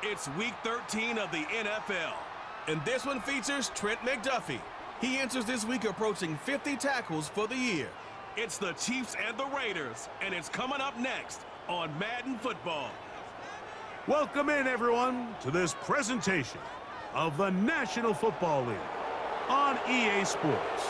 It's Week 13 of the NFL, and this one features Trent McDuffie. He enters this week approaching 50 tackles for the year. It's the Chiefs and the Raiders, and it's coming up next on Madden Football. Welcome in, everyone, to this presentation of the National Football League on EA Sports.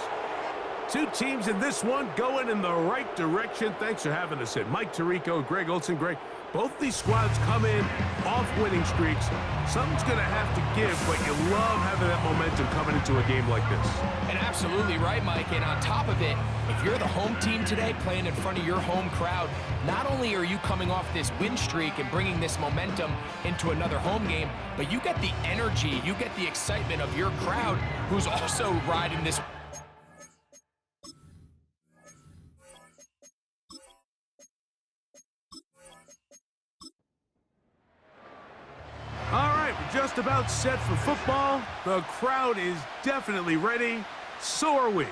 Two teams in this one going in the right direction. Thanks for having us in. Mike Tirico, Greg Olson. Greg, both these squads come in off winning streaks. Something's going to have to give, but you love having that momentum coming into a game like this. And absolutely right, Mike. And on top of it, if you're the home team today playing in front of your home crowd, not only are you coming off this win streak and bringing this momentum into another home game, but you get the energy, you get the excitement of your crowd who's also riding this. All right, we're just about set for football. The crowd is definitely ready. So are we.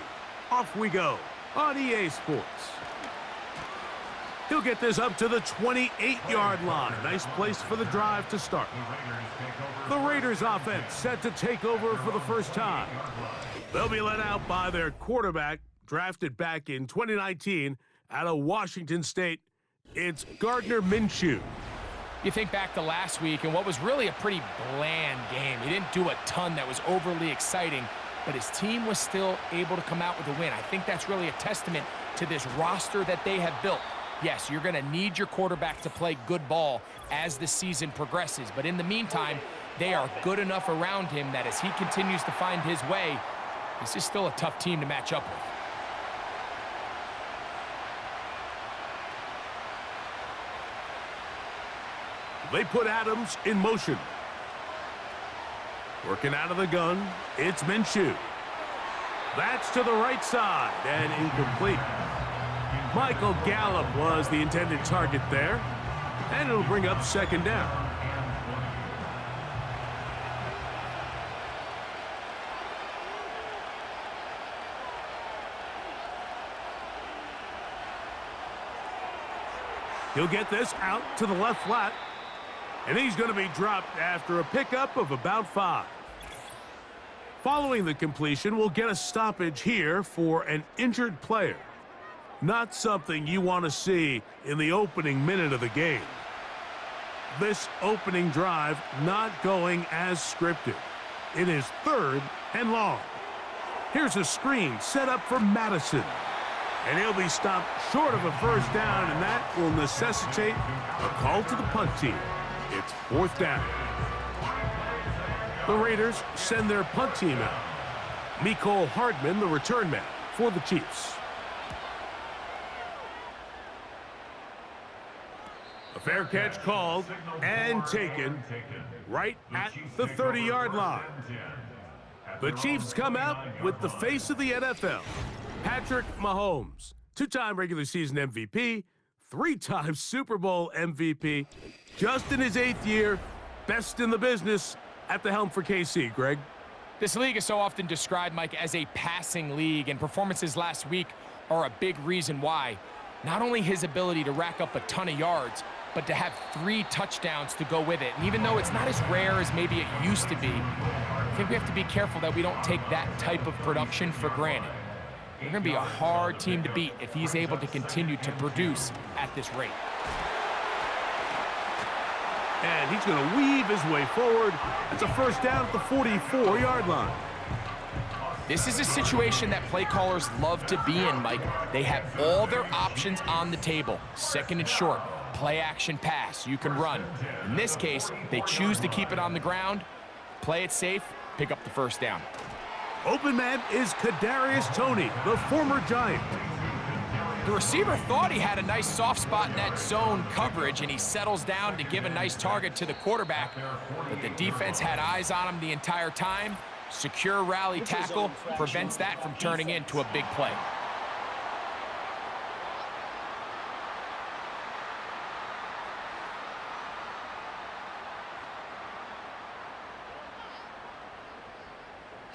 Off we go on EA Sports. He'll get this up to the 28-yard line. Nice place for the drive to start. The Raiders offense set to take over for the first time. They'll be led out by their quarterback, drafted back in 2019 out of Washington State. It's Gardner Minshew. You think back to last week and what was really a pretty bland game. He didn't do a ton that was overly exciting, but his team was still able to come out with a win. I think that's really a testament to this roster that they have built. Yes, you're going to need your quarterback to play good ball as the season progresses, but in the meantime, they are good enough around him that as he continues to find his way, this is still a tough team to match up with. They put Adams in motion. Working out of the gun, it's Minshew. That's to the right side and incomplete. Michael Gallup was the intended target there, and it'll bring up second down. He'll get this out to the left flat. And he's going to be dropped after a pickup of about 5. Following the completion, we'll get a stoppage here for an injured player. Not something you want to see in the opening minute of the game. This opening drive not going as scripted. It is 3rd and long. Here's a screen set up for Madison. And he'll be stopped short of a first down, and that will necessitate a call to the punt team. It's 4th down. The Raiders send their punt team out. Mecole Hardman, the return man for the Chiefs. A fair catch called and taken right at the 30-yard line. The Chiefs come out with the face of the NFL, Patrick Mahomes, 2-time regular season MVP, 3-time Super Bowl MVP, just in his 8th year, best in the business at the helm for KC. Greg? This league is so often described, Mike, as a passing league, and performances last week are a big reason why. Not only his ability to rack up a ton of yards, but to have 3 touchdowns to go with it. And even though it's not as rare as maybe it used to be, I think we have to be careful that we don't take that type of production for granted. They're going to be a hard team to beat if he's able to continue to produce at this rate. And he's going to weave his way forward. It's a first down at the 44-yard line. This is a situation that play callers love to be in, Mike. They have all their options on the table. 2nd and short, play action pass, you can run. In this case, they choose to keep it on the ground, play it safe, pick up the first down. Open man is Kadarius Toney, the former Giant. The receiver thought he had a nice soft spot in that zone coverage, and he settles down to give a nice target to the quarterback. But the defense had eyes on him the entire time. Secure rally tackle prevents that from turning into a big play.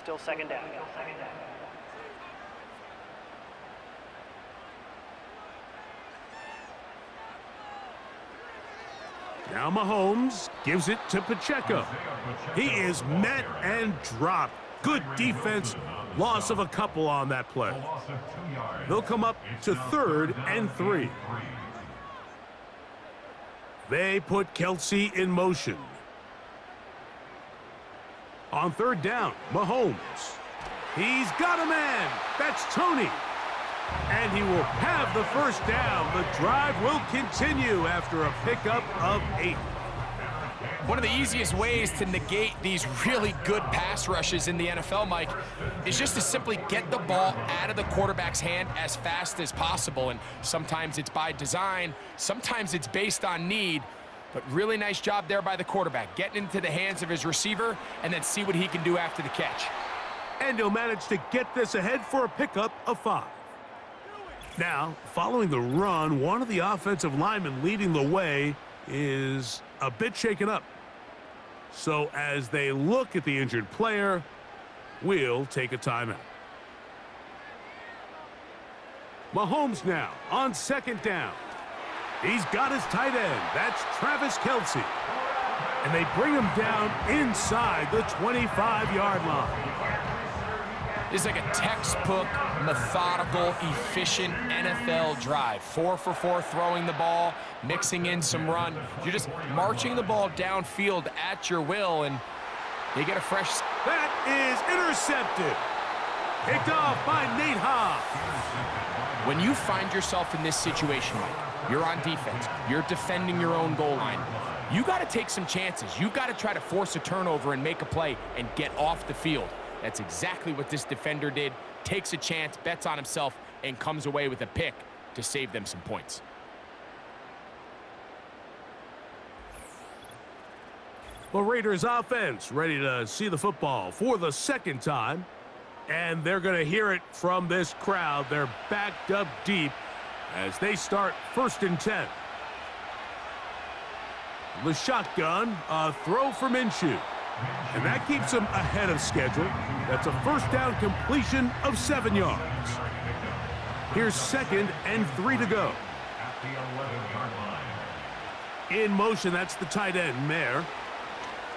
Still second down. Now Mahomes gives it to Pacheco. He is met and dropped. Good defense. Loss of a couple on that play. They'll come up to 3rd and 3. They put Kelce in motion. On 3rd down, Mahomes. He's got a man. That's Tony. And he will have the 1st down. The drive will continue after a pickup of 8. One of the easiest ways to negate these really good pass rushes in the NFL, Mike, is just to simply get the ball out of the quarterback's hand as fast as possible. And sometimes it's by design, sometimes it's based on need. But really nice job there by the quarterback, getting into the hands of his receiver and then see what he can do after the catch. And he'll manage to get this ahead for a pickup of 5. Now, following the run, one of the offensive linemen leading the way is a bit shaken up. So as they look at the injured player, we'll take a timeout. Mahomes now on 2nd down. He's got his tight end. That's Travis Kelce. And they bring him down inside the 25-yard line. This is like a textbook, methodical, efficient NFL drive. 4 for 4 throwing the ball, mixing in some run. You're just marching the ball downfield at your will, and they get a fresh... That is intercepted. Picked off by Nate Hobbs. When you find yourself in this situation, Mike, you're on defense, you're defending your own goal line, you got to take some chances. You got to try to force a turnover and make a play and get off the field. That's exactly what this defender did. Takes a chance, bets on himself, and comes away with a pick to save them some points. The Raiders offense ready to see the football for the 2nd time. And they're going to hear it from this crowd. They're backed up deep as they start 1st and 10. The shotgun, a throw for Minshew. And that keeps him ahead of schedule. That's a 1st down completion of 7 yards. Here's 2nd and 3 to go. In motion, that's the tight end, Mayer.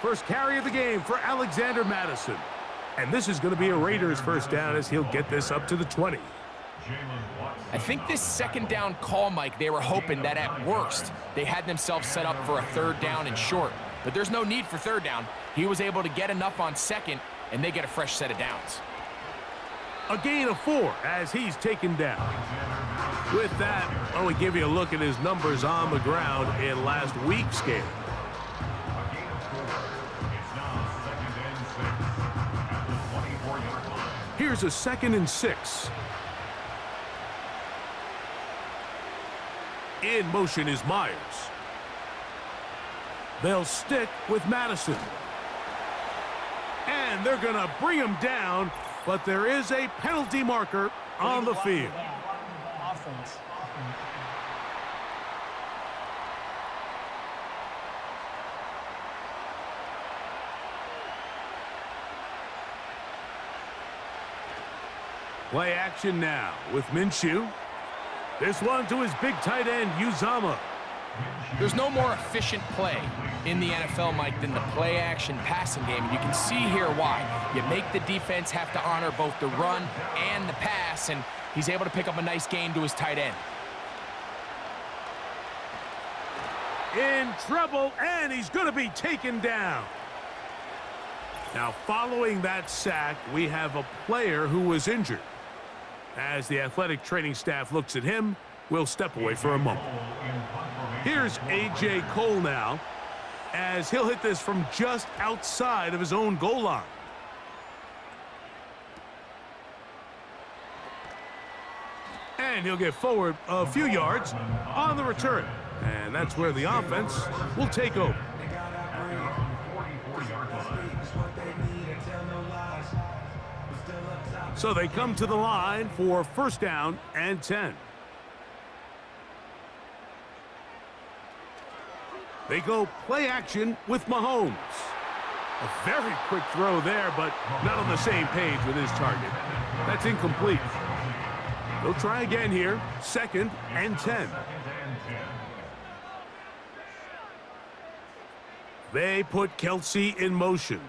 First carry of the game for Alexander Madison. And this is going to be a Raiders 1st down as he'll get this up to the 20. I think this 2nd down call, Mike, they were hoping that at worst they had themselves set up for a 3rd down and short. But there's no need for 3rd down. He was able to get enough on 2nd, and they get a fresh set of downs. A gain of 4 as he's taken down. With that, I'll only give you a look at his numbers on the ground in last week's game. Here's a 2nd and 6. In motion is Myers. They'll stick with Madison. And they're going to bring him down, but there is a penalty marker on the field. Offense. Play action now with Minshew. This one to his big tight end, Uzomah. There's no more efficient play in the NFL, Mike, than the play-action passing game. And you can see here why. You make the defense have to honor both the run and the pass, and he's able to pick up a nice gain to his tight end. In trouble, and he's going to be taken down. Now, following that sack, we have a player who was injured. As the athletic training staff looks at him, we'll step away for a moment. Here's A.J. Cole now, as he'll hit this from just outside of his own goal line. And he'll get forward a few yards on the return. And that's where the offense will take over. So they come to the line for 1st down and 10. They go play action with Mahomes. A very quick throw there, but not on the same page with his target. That's incomplete. They'll try again here, 2nd and 10. They put Kelsey in motion.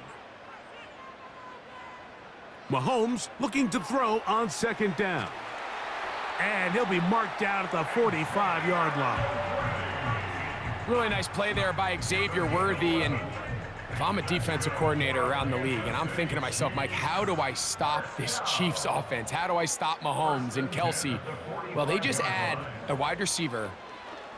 Mahomes looking to throw on second down. And he'll be marked down at the 45-yard line. Really nice play there by Xavier Worthy. And if I'm a defensive coordinator around the league, and I'm thinking to myself, Mike, how do I stop this Chiefs offense? How do I stop Mahomes and Kelsey? Well, they just add a wide receiver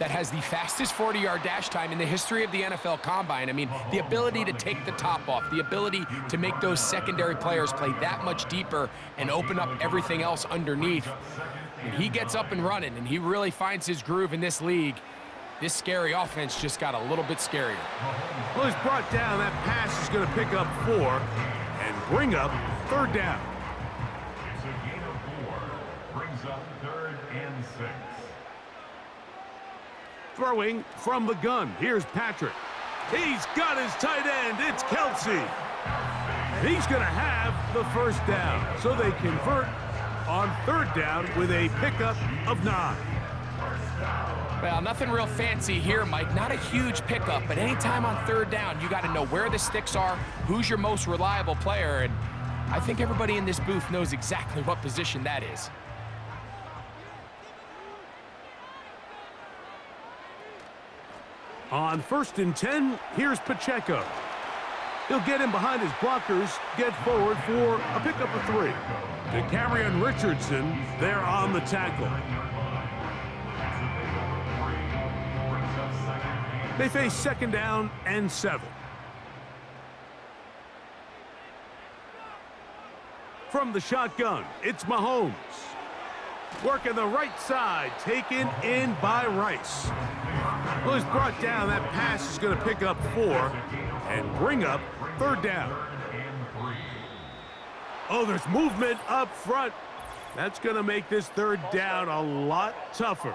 that has the fastest 40-yard dash time in the history of the NFL Combine. I mean, the ability to take the top off, the ability to make those secondary players play that much deeper and open up everything else underneath. And he gets up and running, and he really finds his groove in this league. This scary offense just got a little bit scarier. Well, he's brought down. That pass is going to pick up 4 and bring up third down. So gain of 4 brings up 3rd and 6. Throwing from the gun. Here's Patrick. He's got his tight end. It's Kelsey. He's going to have the first down. So they convert on third down with a pickup of 9. Well, nothing real fancy here, Mike. Not a huge pickup, but anytime on third down, you got to know where the sticks are, who's your most reliable player, and I think everybody in this booth knows exactly what position that is. On 1st and 10, here's Pacheco. He'll get in behind his blockers, get forward for a pickup of 3. To Carrion Richardson, there on the tackle. They face second down and 7. From the shotgun, it's Mahomes. Working the right side, taken in by Rice. Well, he's brought down. That pass is going to pick up 4 and bring up third down. Oh, there's movement up front. That's going to make this third down a lot tougher.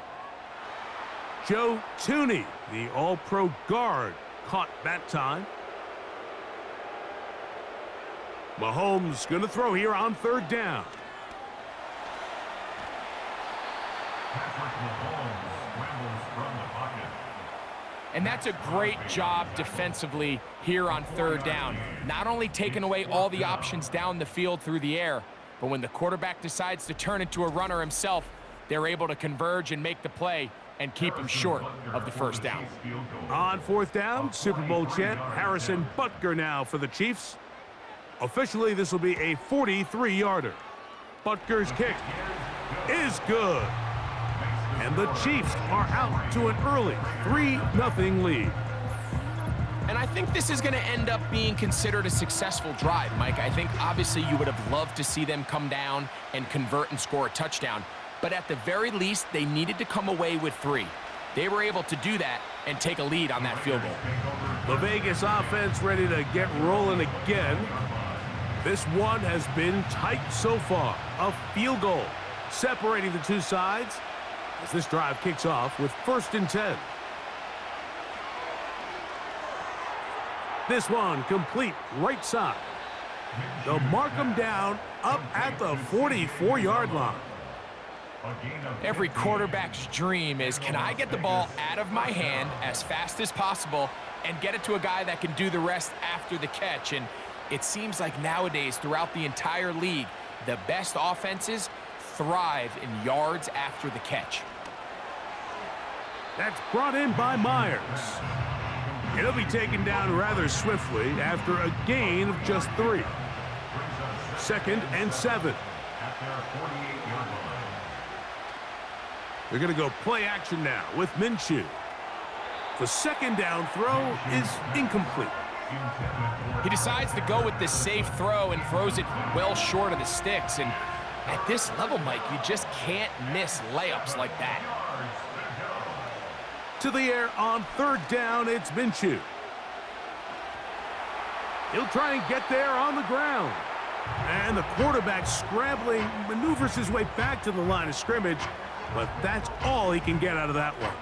Joe Thuney, the all-pro guard, caught that time. Mahomes going to throw here on third down. And that's a great job defensively here on third down. Not only taking away all the options down the field through the air, but when the quarterback decides to turn into a runner himself, they're able to converge and make the play and keep him short of the first down. On fourth down, Super Bowl champ Harrison Butker now for the Chiefs. Officially, this will be a 43-yarder. Butker's kick is good. And the Chiefs are out to an early 3-0 lead. And I think this is going to end up being considered a successful drive, Mike. I think obviously you would have loved to see them come down and convert and score a touchdown. But at the very least, they needed to come away with 3. They were able to do that and take a lead on that field goal. The Vegas offense ready to get rolling again. This one has been tight so far. A field goal separating the two sides as this drive kicks off with 1st and 10. This one complete right side. They'll mark them down up at the 44-yard line. Every quarterback's dream is, can I get the ball out of my hand as fast as possible and get it to a guy that can do the rest after the catch? And it seems like nowadays throughout the entire league, the best offenses thrive in yards after the catch. That's brought in by Myers. He'll be taken down rather swiftly after a gain of just 3. 2nd and 7. They're going to go play action now with Minshew. The second down throw is incomplete. He decides to go with the safe throw and throws it well short of the sticks. And at this level, Mike, you just can't miss layups like that. To the air on 3rd down, it's Minshew. He'll try and get there on the ground. And the quarterback scrambling, maneuvers his way back to the line of scrimmage, but that's all he can get out of that one.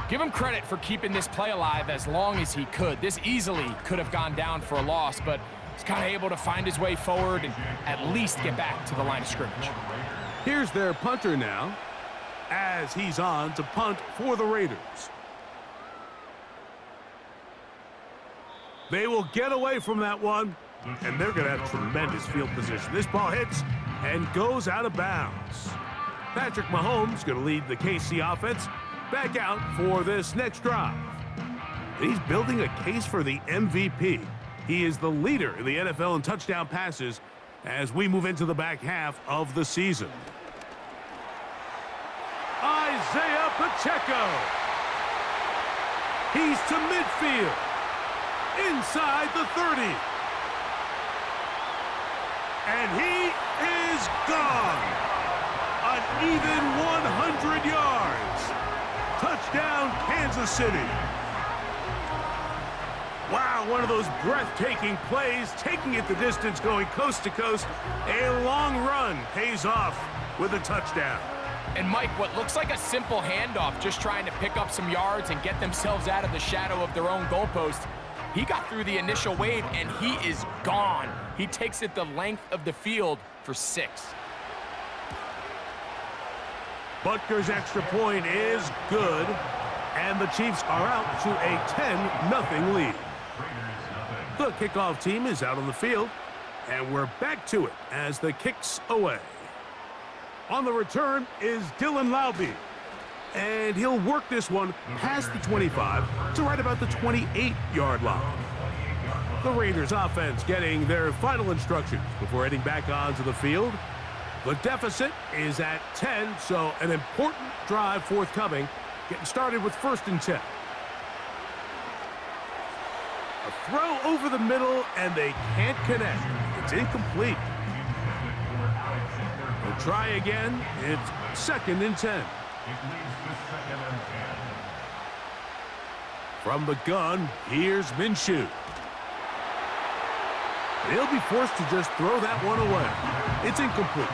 Give him credit for keeping this play alive as long as he could. This easily could have gone down for a loss, but he's kind of able to find his way forward and at least get back to the line of scrimmage. Here's their punter now, as he's on to punt for the Raiders. They will get away from that one, and they're going to have tremendous field position. This ball hits and goes out of bounds. Patrick Mahomes going to lead the KC offense back out for this next drive. He's building a case for the MVP. He is the leader in the NFL in touchdown passes as we move into the back half of the season. Isaiah Pacheco. He's to midfield. Inside the 30. And he is gone. An even 100 yards. Touchdown, Kansas City. Wow, one of those breathtaking plays, taking it the distance, going coast to coast. A long run pays off with a touchdown. And Mike, what looks like a simple handoff, just trying to pick up some yards and get themselves out of the shadow of their own goalpost. He got through the initial wave, and he is gone. He takes it the length of the field for 6. Butker's extra point is good, and the Chiefs are out to a 10-0 lead. The kickoff team is out on the field, and we're back to it as the kick's away. On the return is Dylan Laube, and he'll work this one past the 25 to right about the 28-yard line. The Raiders offense getting their final instructions before heading back onto the field. The deficit is at 10, so an important drive forthcoming, getting started with 1st and 10. A throw over the middle, and they can't connect. It's incomplete. They'll try again. It's 2nd and 10. From the gun, here's Minshew. He'll be forced to just throw that one away. It's incomplete.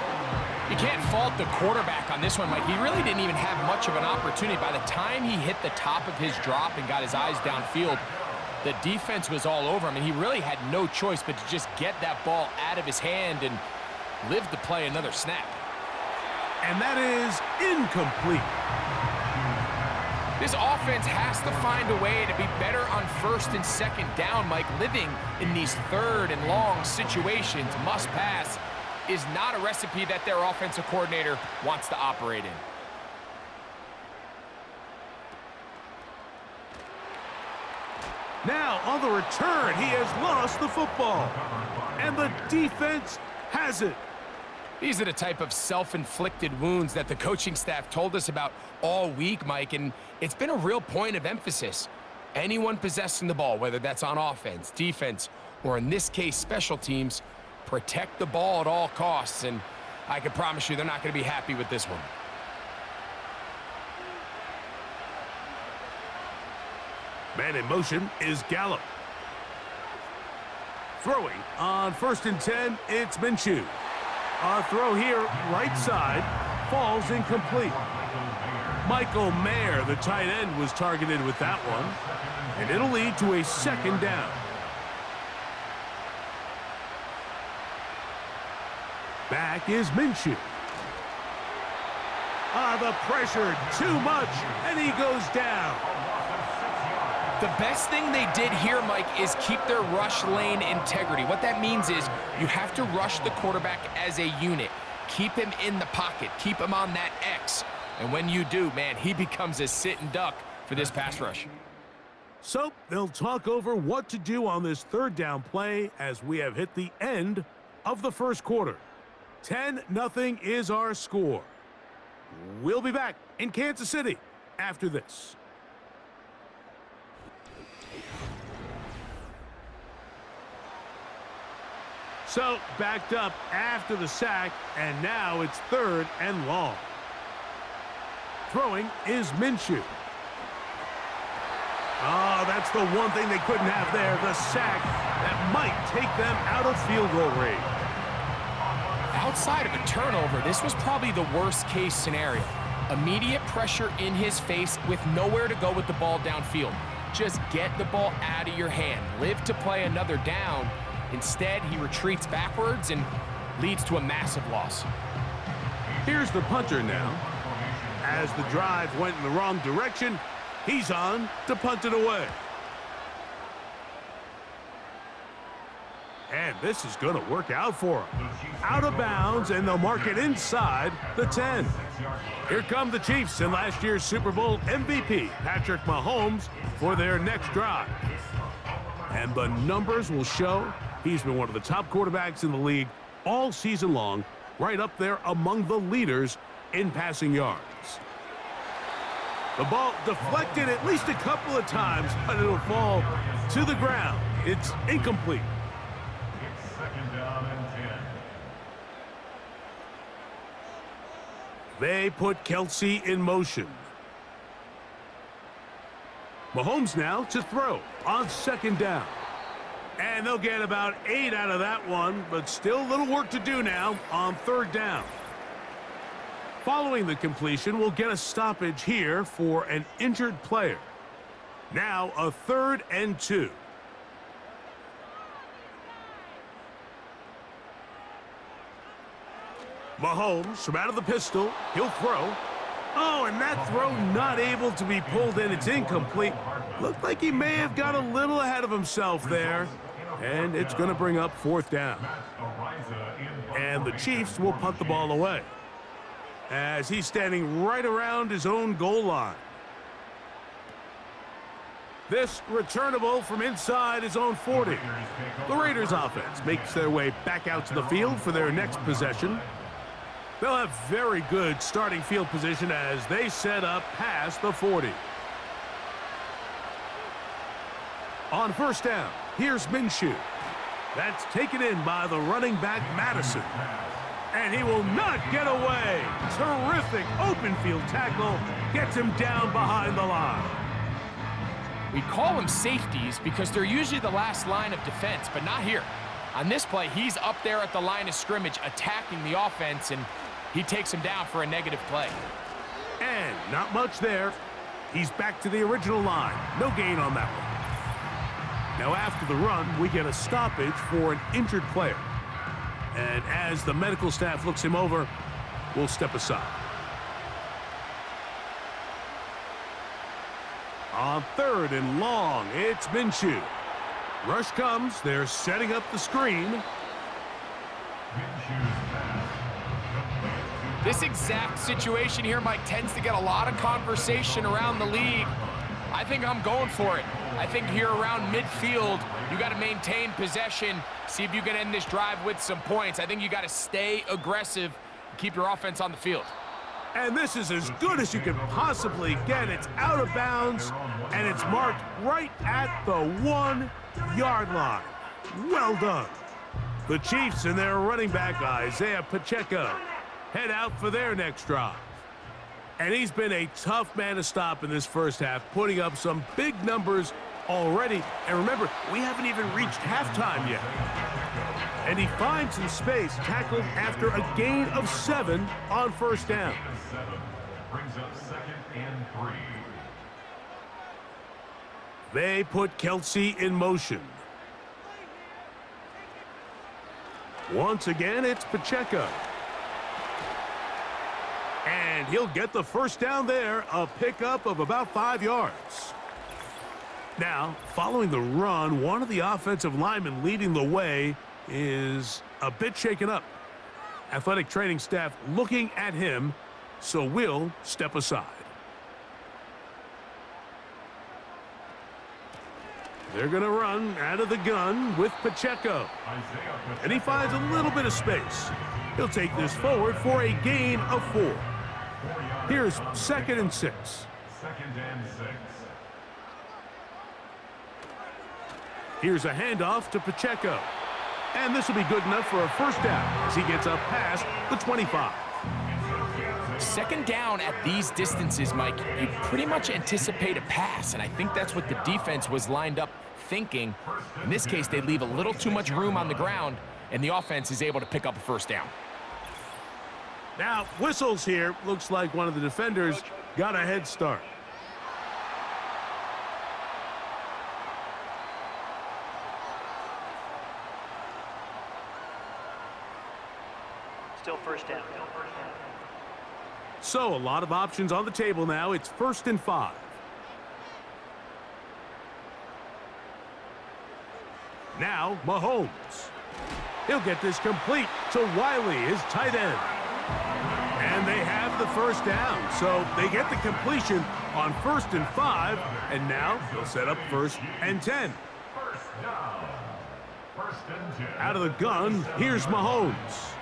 You can't fault the quarterback on this one, Mike. He really didn't even have much of an opportunity. By the time he hit the top of his drop and got his eyes downfield, the defense was all over him, and he really had no choice but to just get that ball out of his hand and live to play another snap. And that is incomplete. This offense has to find a way to be better on 1st and 2nd down, Mike. Living in these 3rd and long situations, must pass, is not a recipe that their offensive coordinator wants to operate in. Now, on the return, he has lost the football. And the defense has it. These are the type of self-inflicted wounds that the coaching staff told us about all week, Mike, and it's been a real point of emphasis. Anyone possessing the ball, whether that's on offense, defense, or in this case, special teams, protect the ball at all costs, and I can promise you they're not going to be happy with this one. Man in motion is Gallup. Throwing on 1st and 10, it's Minshew. A throw here, right side, falls incomplete. Michael Mayer, the tight end, was targeted with that one, and it'll lead to a 2nd down. Back is Minshew. The pressure, too much, and he goes down. The best thing they did here, Mike, is keep their rush lane integrity. What that means is you have to rush the quarterback as a unit. Keep him in the pocket. Keep him on that X. And when you do, man, he becomes a sitting duck for this pass rush. So they'll talk over what to do on this 3rd down play as we have hit the end of the 1st quarter. 10-0 is our score. We'll be back in Kansas City after this. So, backed up after the sack, and now it's 3rd and long. Throwing is Minshew. That's the one thing they couldn't have there, the sack that might take them out of field goal range. Outside of a turnover, this was probably the worst-case scenario. Immediate pressure in his face with nowhere to go with the ball downfield. Just get the ball out of your hand. Live to play another down. Instead, he retreats backwards and leads to a massive loss. Here's the punter now. As the drive went in the wrong direction, he's on to punt it away. And this is going to work out for him. Out of bounds, and they'll mark it inside the 10. Here come the Chiefs and last year's Super Bowl MVP, Patrick Mahomes, for their next drive. And the numbers will show he's been one of the top quarterbacks in the league all season long, right up there among the leaders in passing yards. The ball deflected at least a couple of times, but it'll fall to the ground. It's incomplete. It's 2nd down and 10. They put Kelsey in motion. Mahomes now to throw on 2nd down. And they'll get about 8 out of that one, but still a little work to do now on 3rd down. Following the completion, we'll get a stoppage here for an injured player. Now a 3rd and 2. Mahomes from out of the pistol. He'll throw. Oh, and that throw not able to be pulled in. It's incomplete. Looked like he may have got a little ahead of himself there. And it's going to bring up 4th down. And the Chiefs will punt the ball away, as he's standing right around his own goal line. This returnable from inside his own 40. The Raiders offense makes their way back out to the field for their next possession. They'll have very good starting field position as they set up past the 40. On 1st down, here's Minshew. That's taken in by the running back Madison. And he will not get away. Terrific open field tackle. Gets him down behind the line. We call them safeties because they're usually the last line of defense, but not here. On this play, he's up there at the line of scrimmage attacking the offense, and he takes him down for a negative play. And not much there. He's back to the original line. No gain on that one. Now after the run, we get a stoppage for an injured player. And as the medical staff looks him over, we'll step aside. On 3rd and long, it's Minshew. Rush comes. They're setting up the screen. This exact situation here, Mike, tends to get a lot of conversation around the league. I think I'm going for it. I think here around midfield, you got to maintain possession, see if you can end this drive with some points. I think you got to stay aggressive, keep your offense on the field. And this is as good as you can possibly get. It's out of bounds, and it's marked right at the 1-yard line. Well done. The Chiefs and their running back, Isaiah Pacheco, head out for their next drive. And he's been a tough man to stop in this first half, putting up some big numbers already. And remember, we haven't even reached halftime yet. And he finds some space, tackled after a gain of 7 on 1st down. Brings up 2nd and 3. They put Kelsey in motion. Once again, it's Pacheco. And he'll get the 1st down there, a pickup of about 5 yards. Now, following the run, one of the offensive linemen leading the way is a bit shaken up. Athletic training staff looking at him, so we'll step aside. They're going to run out of the gun with Pacheco. And he finds a little bit of space. He'll take this forward for a gain of 4. Here's 2nd and 6. 2nd and 6. Here's a handoff to Pacheco. And this will be good enough for a 1st down as he gets up past the 25. 2nd down at these distances, Mike, you pretty much anticipate a pass, and I think that's what the defense was lined up thinking. In this case, they leave a little too much room on the ground, and the offense is able to pick up a 1st down. Now, whistles here. Looks like one of the defenders got a head start. Still 1st down. So, a lot of options on the table now. It's 1st and 5. Now, Mahomes. He'll get this complete to Wiley, his tight end. And they have the first down, so they get the completion on 1st and 5, and now they'll set up 1st and 10. First down. 1st and 10. Out of the gun, here's Mahomes.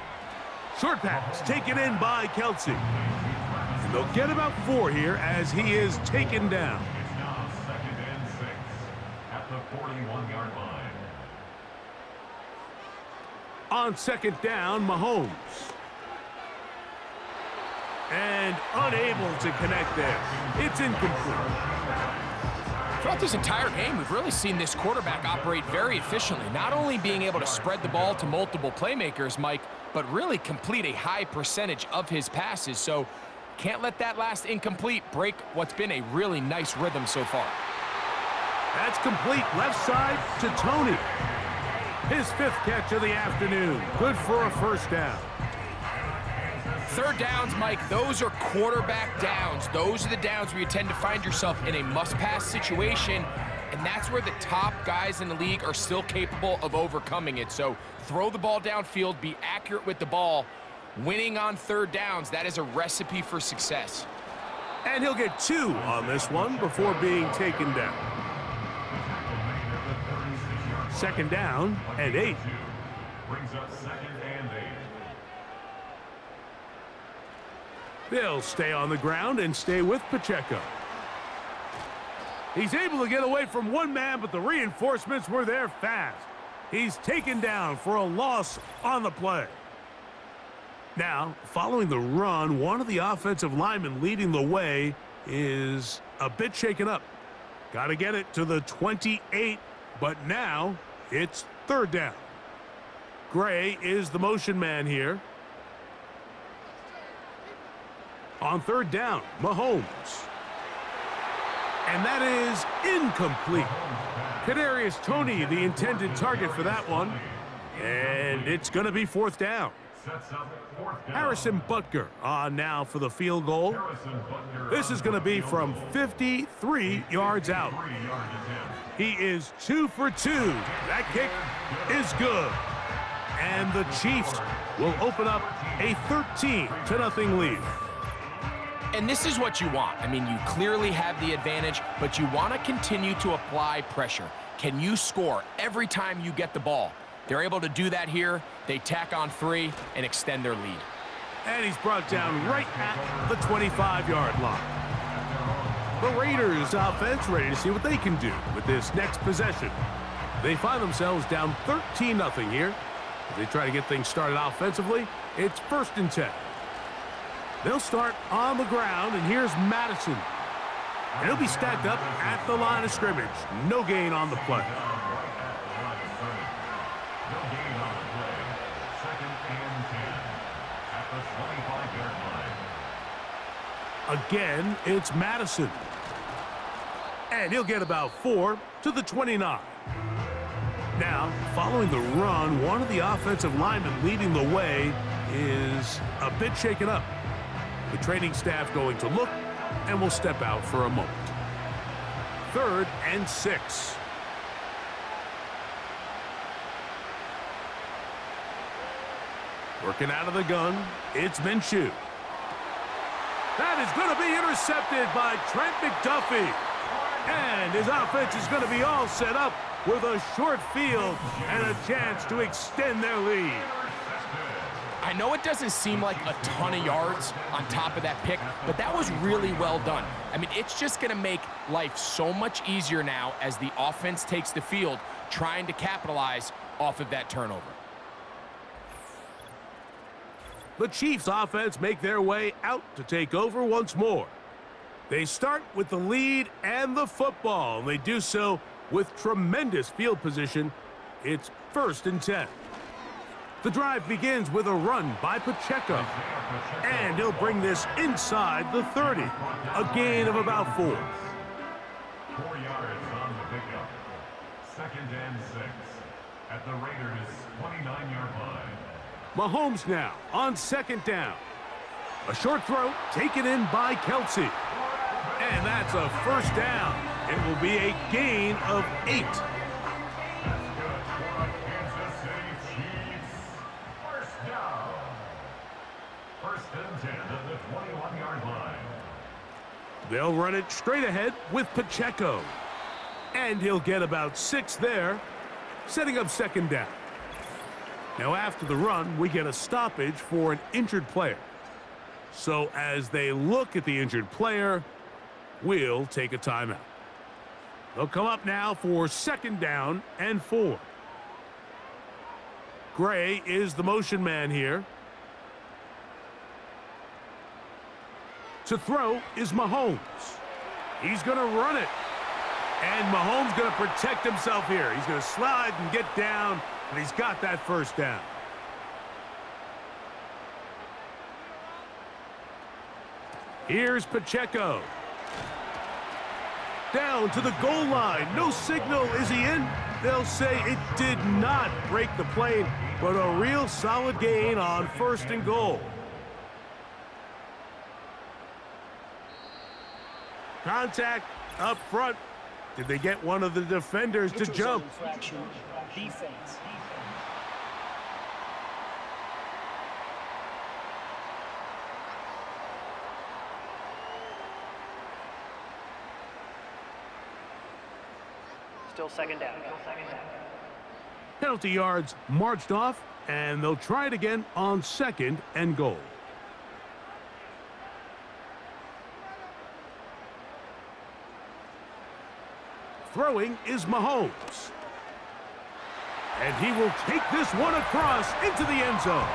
Short pass taken in by Kelsey. And they'll get about 4 here as he is taken down. It's now 2nd and 6 at the 41-yard line. On 2nd down, Mahomes. And unable to connect there. It's incomplete. Throughout this entire game, we've really seen this quarterback operate very efficiently, not only being able to spread the ball to multiple playmakers, Mike, but really complete a high percentage of his passes. So can't let that last incomplete break what's been a really nice rhythm so far. That's complete left side to Tony. His 5th catch of the afternoon. Good for a first down. 3rd downs, Mike, those are quarterback downs. Those are the downs where you tend to find yourself in a must-pass situation, and that's where the top guys in the league are still capable of overcoming it. So throw the ball downfield, be accurate with the ball. Winning on 3rd downs, that is a recipe for success. And he'll get 2 on this one before being taken down. 2nd down and 8. Brings up 2nd and 8. They'll stay on the ground and stay with Pacheco. He's able to get away from one man, but the reinforcements were there fast. He's taken down for a loss on the play. Now, following the run, one of the offensive linemen leading the way is a bit shaken up. Got to get it to the 28, but now it's 3rd down. Gray is the motion man here. On 3rd down, Mahomes. And that is incomplete. Kadarius Toney, the intended target for that one. And it's going to be 4th down. Sets up 4th down. Harrison Butker on now for the field goal. Harrison Butker This is going to be from 53 yards out. 3-yard attempt. He is 2 for 2. That kick is good. And the Chiefs will open up a 13-0 lead. And this is what you want. I mean, you clearly have the advantage, but you want to continue to apply pressure. Can you score every time you get the ball? They're able to do that here. They tack on 3 and extend their lead. And he's brought down right at the 25-yard line. The Raiders offense ready to see what they can do with this next possession. They find themselves down 13-0 here. As they try to get things started offensively, it's 1st and 10. They'll start on the ground, and here's Madison. And he'll be stacked up at the line of scrimmage. No gain on the play. No gain on the play. 2nd and 10 at the 25-yard line. Again, it's Madison. And he'll get about 4 to the 29. Now, following the run, one of the offensive linemen leading the way is a bit shaken up. The training staff going to look and will step out for a moment. 3rd and 6. Working out of the gun, it's Minshew. That is going to be intercepted by Trent McDuffie. And his offense is going to be all set up with a short field and a chance to extend their lead. I know it doesn't seem like a ton of yards on top of that pick, but that was really well done. I mean, it's just going to make life so much easier now as the offense takes the field, trying to capitalize off of that turnover. The Chiefs offense make their way out to take over once more. They start with the lead and the football, and they do so with tremendous field position. It's 1st and 10. The drive begins with a run by Pacheco, and he'll bring this inside the 30, a gain of about 4. 4 yards on the pickup. 2nd and 6 at the Raiders' 29-yard line. Mahomes now on 2nd down. A short throw taken in by Kelsey. And that's a first down. It will be a gain of 8. That's good for the Kansas City Chiefs. 21-yard line. They'll run it straight ahead with Pacheco. And he'll get about 6 there, setting up second down. Now after the run, we get a stoppage for an injured player. So as they look at the injured player, we'll take a timeout. They'll come up now for second down and 4. Gray is the motion man here. To throw is Mahomes. He's going to run it. And Mahomes going to protect himself here. He's going to slide and get down, and he's got that first down. Here's Pacheco. Down to the goal line. No signal. Is he in? They'll say it did not break the plane, but a real solid gain on first and goal. Contact up front. Did they get one of the defenders to jump? Infraction. Defense. Still second down. Penalty yards marched off, and they'll try it again on second and goal. Throwing is Mahomes. And he will take this one across into the end zone.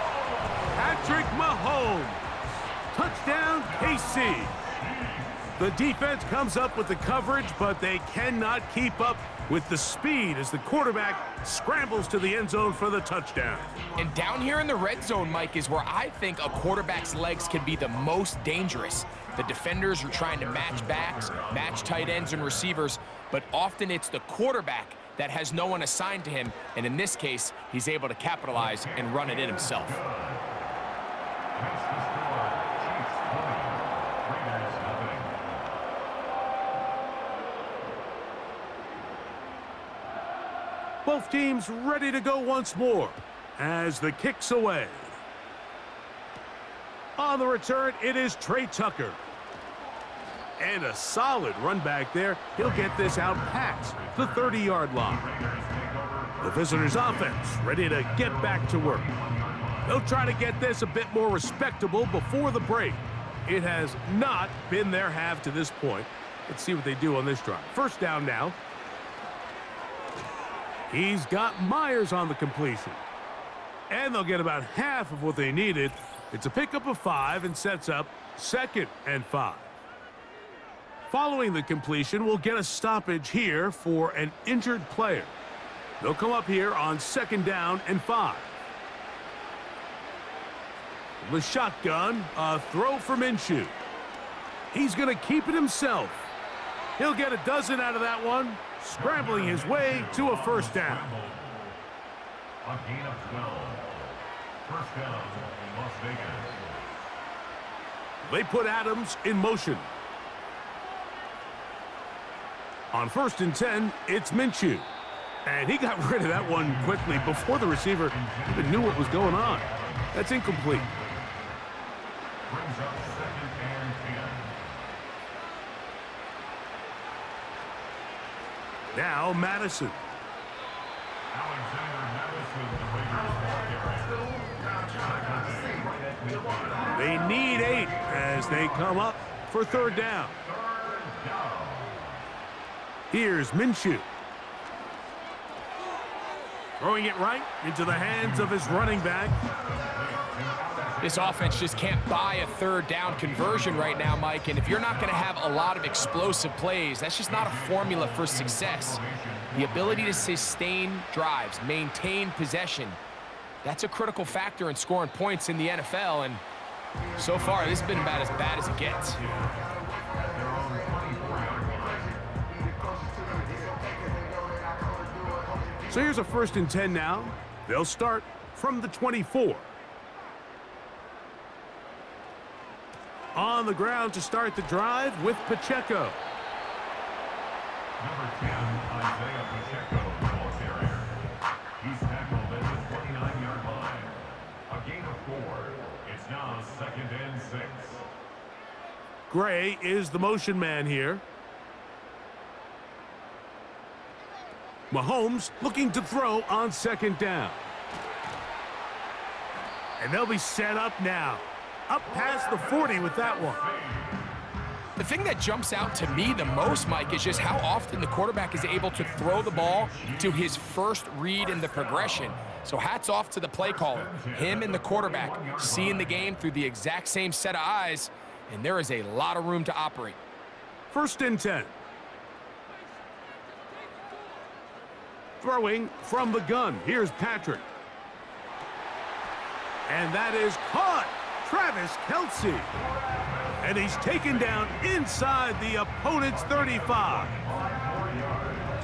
Patrick Mahomes. Touchdown, KC. The defense comes up with the coverage, but they cannot keep up with the speed as the quarterback scrambles to the end zone for the touchdown. And down here in the red zone, Mike, is where I think a quarterback's legs can be the most dangerous. The defenders are trying to match backs, match tight ends and receivers, but often it's the quarterback that has no one assigned to him, and in this case, he's able to capitalize and run it in himself. That's the score. Chiefs 20, Raiders nothing. Both teams ready to go once more as the kick's away. On the return, it is Trey Tucker. And a solid run back there. He'll get this out past the 30-yard line. The visitors' offense ready to get back to work. They'll try to get this a bit more respectable before the break. It has not been their half to this point. Let's see what they do on this drive. First down now. He's got Myers on the completion. And they'll get about half of what they needed. It's a pickup of 5 and sets up second and 5. Following the completion, we'll get a stoppage here for an injured player. They'll come up here on second down and 5. The shotgun, a throw for Minshew. He's going to keep it himself. He'll get a dozen out of that one, scrambling his way to a first down. A gain of 12. First down, Las Vegas. They put Adams in motion. On first and 10, it's Minshew. And he got rid of that one quickly before the receiver even knew what was going on. That's incomplete. Brings up second and 10. Now Madison. Alexander Madison, the Raiders walk They need 8 as they come up for third down. Third down. Here's Minshew. Throwing it right into the hands of his running back. This offense just can't buy a third down conversion right now, Mike, and if you're not going to have a lot of explosive plays, that's just not a formula for success. The ability to sustain drives, maintain possession, that's a critical factor in scoring points in the NFL, and so far this has been about as bad as it gets. So here's a first and 10 now. They'll start from the 24. On the ground to start the drive with Pacheco. Number 10, Isaiah Pacheco, ball carrier. He's tackled at the 29-yard line. A gain of 4. It's now second and 6. Gray is the motion man here. Mahomes looking to throw on second down. And they'll be set up now. Up past the 40 with that one. The thing that jumps out to me the most, Mike, is just how often the quarterback is able to throw the ball to his first read in the progression. So hats off to the play caller. Him and the quarterback seeing the game through the exact same set of eyes, and there is a lot of room to operate. 1st and 10. Throwing from the gun. Here's Patrick. And that is caught. Travis Kelce. And he's taken down inside the opponent's 35.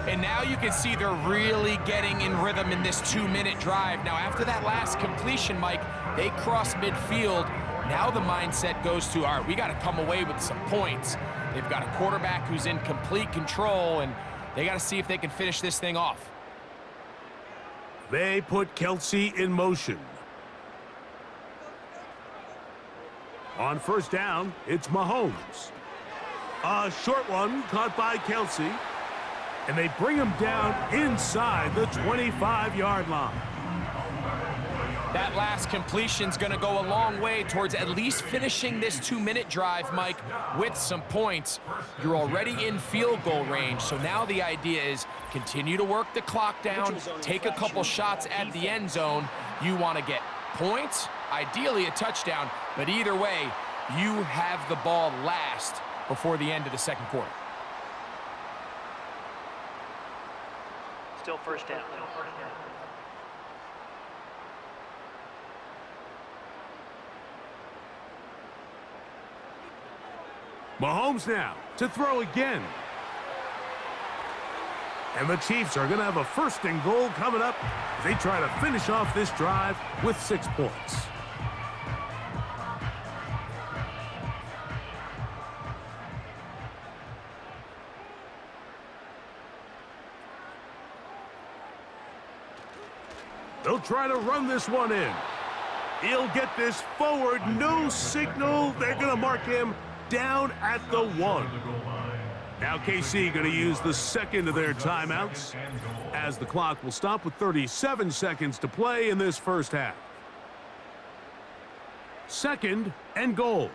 And now you can see they're really getting in rhythm in this 2-minute drive. Now, after that last completion, Mike, they cross midfield. Now the mindset goes to, all right, we got to come away with some points. They've got a quarterback who's in complete control, and they got to see if they can finish this thing off. They put Kelce in motion. On 1st down, it's Mahomes. A short one caught by Kelce. And they bring him down inside the 25-yard line. That last completion's going to go a long way towards at least finishing this 2-minute drive, Mike, with some points. You're already in field goal range, so now the idea is continue to work the clock down, take a couple shots at the end zone. You want to get points, ideally a touchdown, but either way, you have the ball last before the end of the second quarter. Still 1st down. Mahomes now to throw again. And the Chiefs are going to have a 1st and goal coming up as they try to finish off this drive with 6 points. They'll try to run this one in. He'll get this forward. No signal. They're going to mark him down at the 1. Now KC going to use the second of their timeouts as the clock will stop with 37 seconds to play in this first half. 2nd and goal.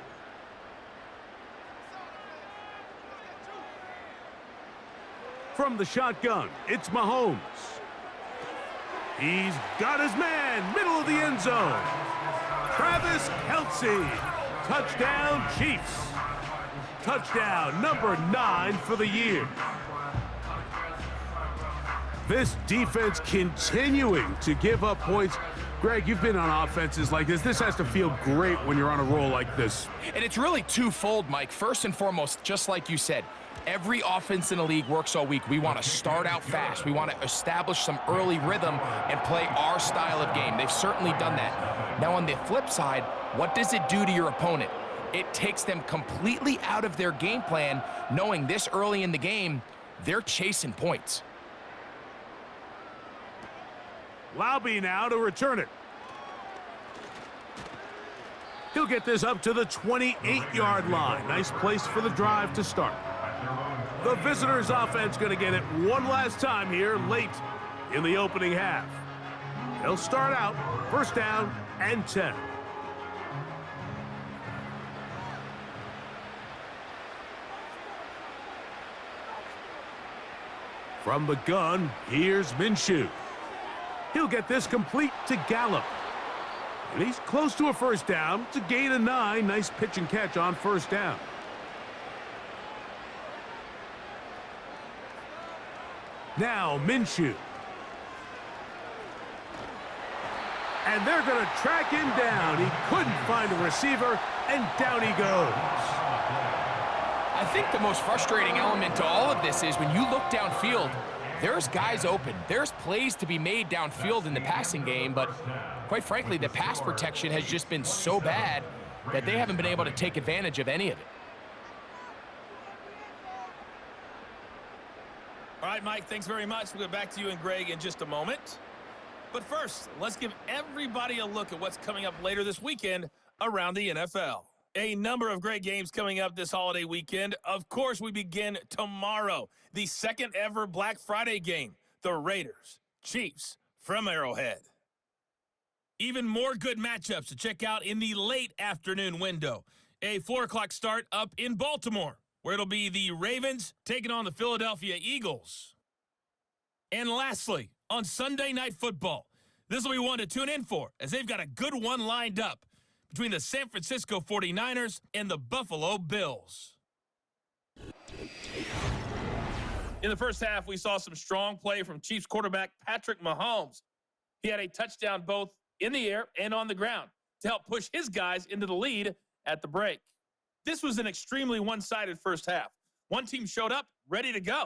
From the shotgun, it's Mahomes. He's got his man, middle of the end zone. Travis Kelce. Touchdown, Chiefs. Touchdown number 9 for the year. This defense continuing to give up points. Greg, you've been on offenses like this. This has to feel great when you're on a roll like this. And it's really twofold, Mike. First and foremost, just like you said, every offense in the league works all week. We want to start out fast. We want to establish some early rhythm and play our style of game. They've certainly done that. Now, on the flip side, what does it do to your opponent? It takes them completely out of their game plan, knowing this early in the game, they're chasing points. Laube now to return it. He'll get this up to the 28-yard line. Nice place for the drive to start. The visitors' offense going to get it one last time here late in the opening half. They'll start out 1st down and 10. From the gun, here's Minshew. He'll get this complete to Gallup. And he's close to a 1st down. It's a gain of 9. Nice pitch and catch on 1st down. Now Minshew. And they're going to track him down. He couldn't find a receiver, and down he goes. I think the most frustrating element to all of this is when you look downfield, there's guys open. There's plays to be made downfield in the passing game, but quite frankly, the pass protection has just been so bad that they haven't been able to take advantage of any of it. All right, Mike, thanks very much. We'll get back to you and Greg in just a moment. But first, let's give everybody a look at what's coming up later this weekend around the NFL. A number of great games coming up this holiday weekend. Of course, we begin tomorrow. The second ever Black Friday game. The Raiders, Chiefs from Arrowhead. Even more good matchups to check out in the late afternoon window. A 4 o'clock start up in Baltimore, where it'll be the Ravens taking on the Philadelphia Eagles. And lastly, on Sunday Night Football, this will be one to tune in for, as they've got a good one lined up between the San Francisco 49ers and the Buffalo Bills. In the first half, we saw some strong play from Chiefs quarterback Patrick Mahomes. He had a touchdown both in the air and on the ground to help push his guys into the lead at the break. This was an extremely one-sided first half. One team showed up ready to go.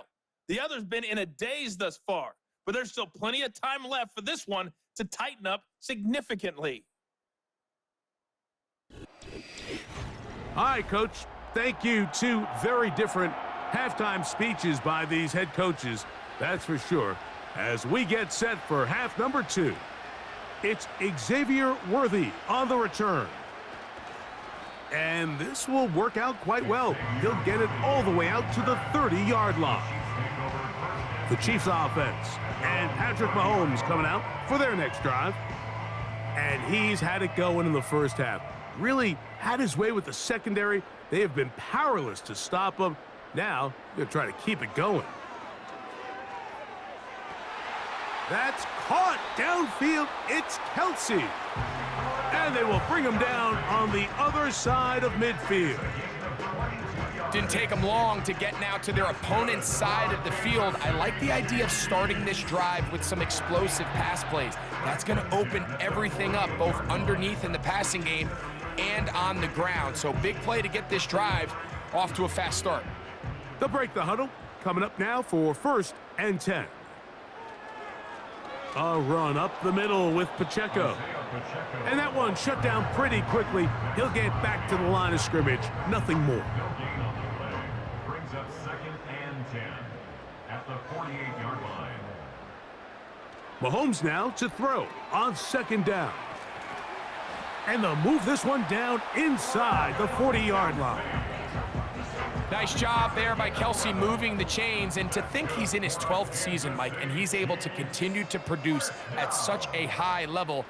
The other's been in a daze thus far, but there's still plenty of time left for this one to tighten up significantly. Hi, Coach. Thank you. Two very different halftime speeches by these head coaches, that's for sure, as we get set for half number 2. It's Xavier Worthy on the return. And this will work out quite well. He'll get it all the way out to the 30-yard line. The Chiefs offense and Patrick Mahomes coming out for their next drive. And he's had it going in the first half. Really had his way with the secondary. They have been powerless to stop him. Now, they're trying to keep it going. That's caught downfield. It's Kelsey. And they will bring him down on the other side of midfield. Didn't take them long to get now to their opponent's side of the field. I like the idea of starting this drive with some explosive pass plays. That's going to open everything up, both underneath in the passing game and on the ground. So big play to get this drive off to a fast start. They'll break the huddle. Coming up now for 1st and 10. A run up the middle with Pacheco. And that one shut down pretty quickly. He'll get back to the line of scrimmage. Nothing more. Brings up 2nd and 10 at the 48-yard line. Mahomes now to throw on 2nd down. And they'll move this one down inside the 40-yard line. Nice job there by Kelsey moving the chains, and to think he's in his 12th season, Mike, and he's able to continue to produce at such a high level.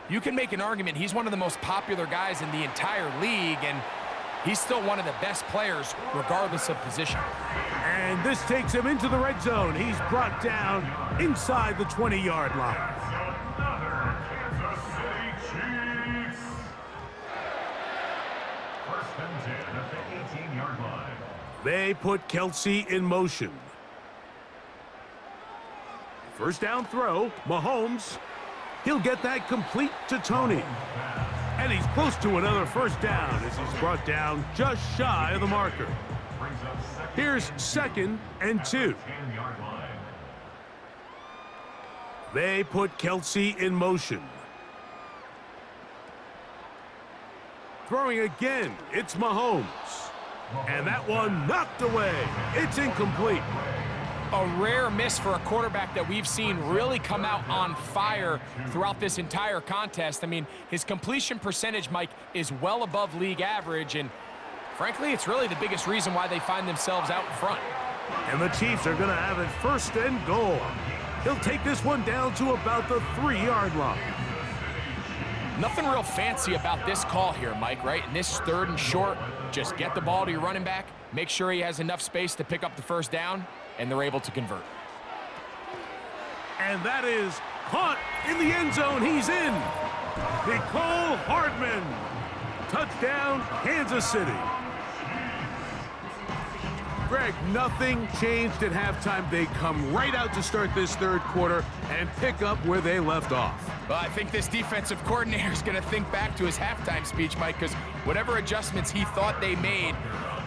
You can make an argument he's one of the most popular guys in the entire league, and he's still one of the best players regardless of position. And this takes him into the red zone. He's brought down inside the 20-yard line. Another Kansas City Chiefs. 1st and 10 at the 18-yard line. They put Kelsey in motion. First down throw, Mahomes. He'll get that complete to Tony. And he's close to another first down as he's brought down just shy of the marker. Here's 2nd and 2. They put Kelsey in motion. Throwing again, it's Mahomes. And that one knocked away. It's incomplete. A rare miss for a quarterback that we've seen really come out on fire throughout this entire contest. I mean, his completion percentage, Mike, is well above league average, and frankly, it's really the biggest reason why they find themselves out in front. And the Chiefs are going to have it 1st and goal. He'll take this one down to about the 3-yard line. Nothing real fancy about this call here, Mike, right? In this 3rd and short, just get the ball to your running back, make sure he has enough space to pick up the first down, and they're able to convert. And that is caught in the end zone. He's in. Nicole Hardman. Touchdown, Kansas City. Greg, nothing changed at halftime. They come right out to start this 3rd quarter and pick up where they left off. Well, I think this defensive coordinator is going to think back to his halftime speech, Mike, because whatever adjustments he thought they made,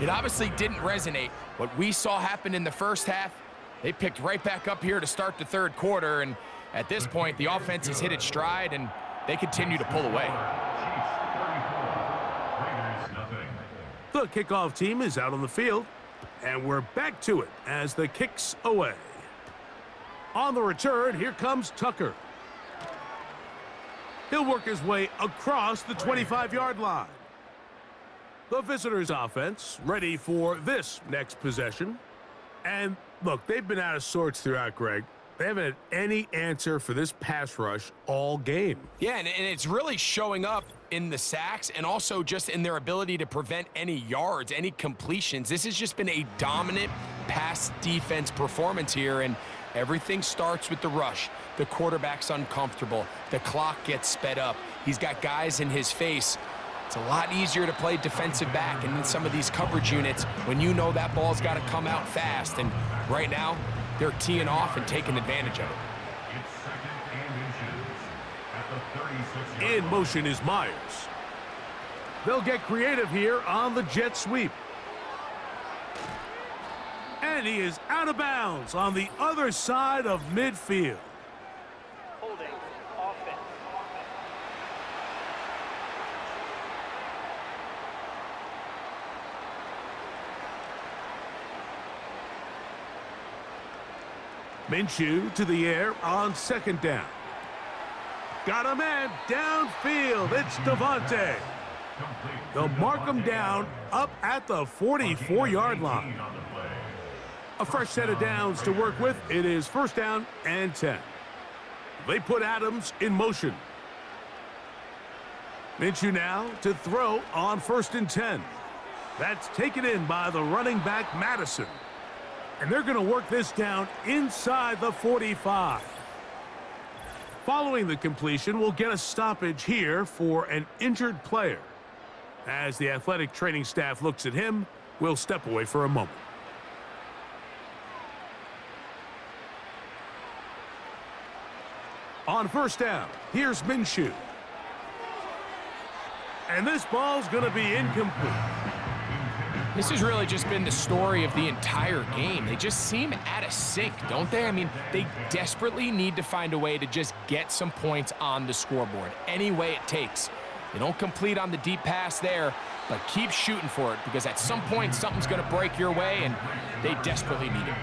it obviously didn't resonate. What we saw happen in the first half, they picked right back up here to start the 3rd quarter, and at this point, the offense has hit its stride, and they continue to pull away. The kickoff team is out on the field, and we're back to it as the kick's away. On the return, here comes Tucker. He'll work his way across the 25-yard line. The visitors' offense ready for this next possession. And look, they've been out of sorts throughout, Greg. They haven't had any answer for this pass rush all game. Yeah, and it's really showing up in the sacks and also just in their ability to prevent any yards, any completions. This has just been a dominant pass defense performance here, and everything starts with the rush. The quarterback's uncomfortable. The clock gets sped up. He's got guys in his face. It's a lot easier to play defensive back and in some of these coverage units when you know that ball's got to come out fast. And right now, they're teeing off and taking advantage of it. It's second and inches at the 36-yard In motion is Myers. They'll get creative here on the jet sweep. And he is out of bounds on the other side of midfield. Holding. Offense. Minshew to the air on second down. Got a man downfield. It's Devontae. They'll mark him down up at the 44-yard line. A fresh set of downs to work with. It is first down and 10. They put Adams in motion. Minshew now to throw on first and 10. That's taken in by the running back, Madison. And they're going to work this down inside the 45. Following the completion, we'll get a stoppage here for an injured player. As the athletic training staff looks at him, we'll step away for a moment. On first down, here's Minshew. And this ball's going to be incomplete. This has really just been the story of the entire game. They just seem out of sync, don't they? I mean, they desperately need to find a way to just get some points on the scoreboard, any way it takes. They don't complete on the deep pass there, but keep shooting for it because at some point something's going to break your way, and they desperately need it.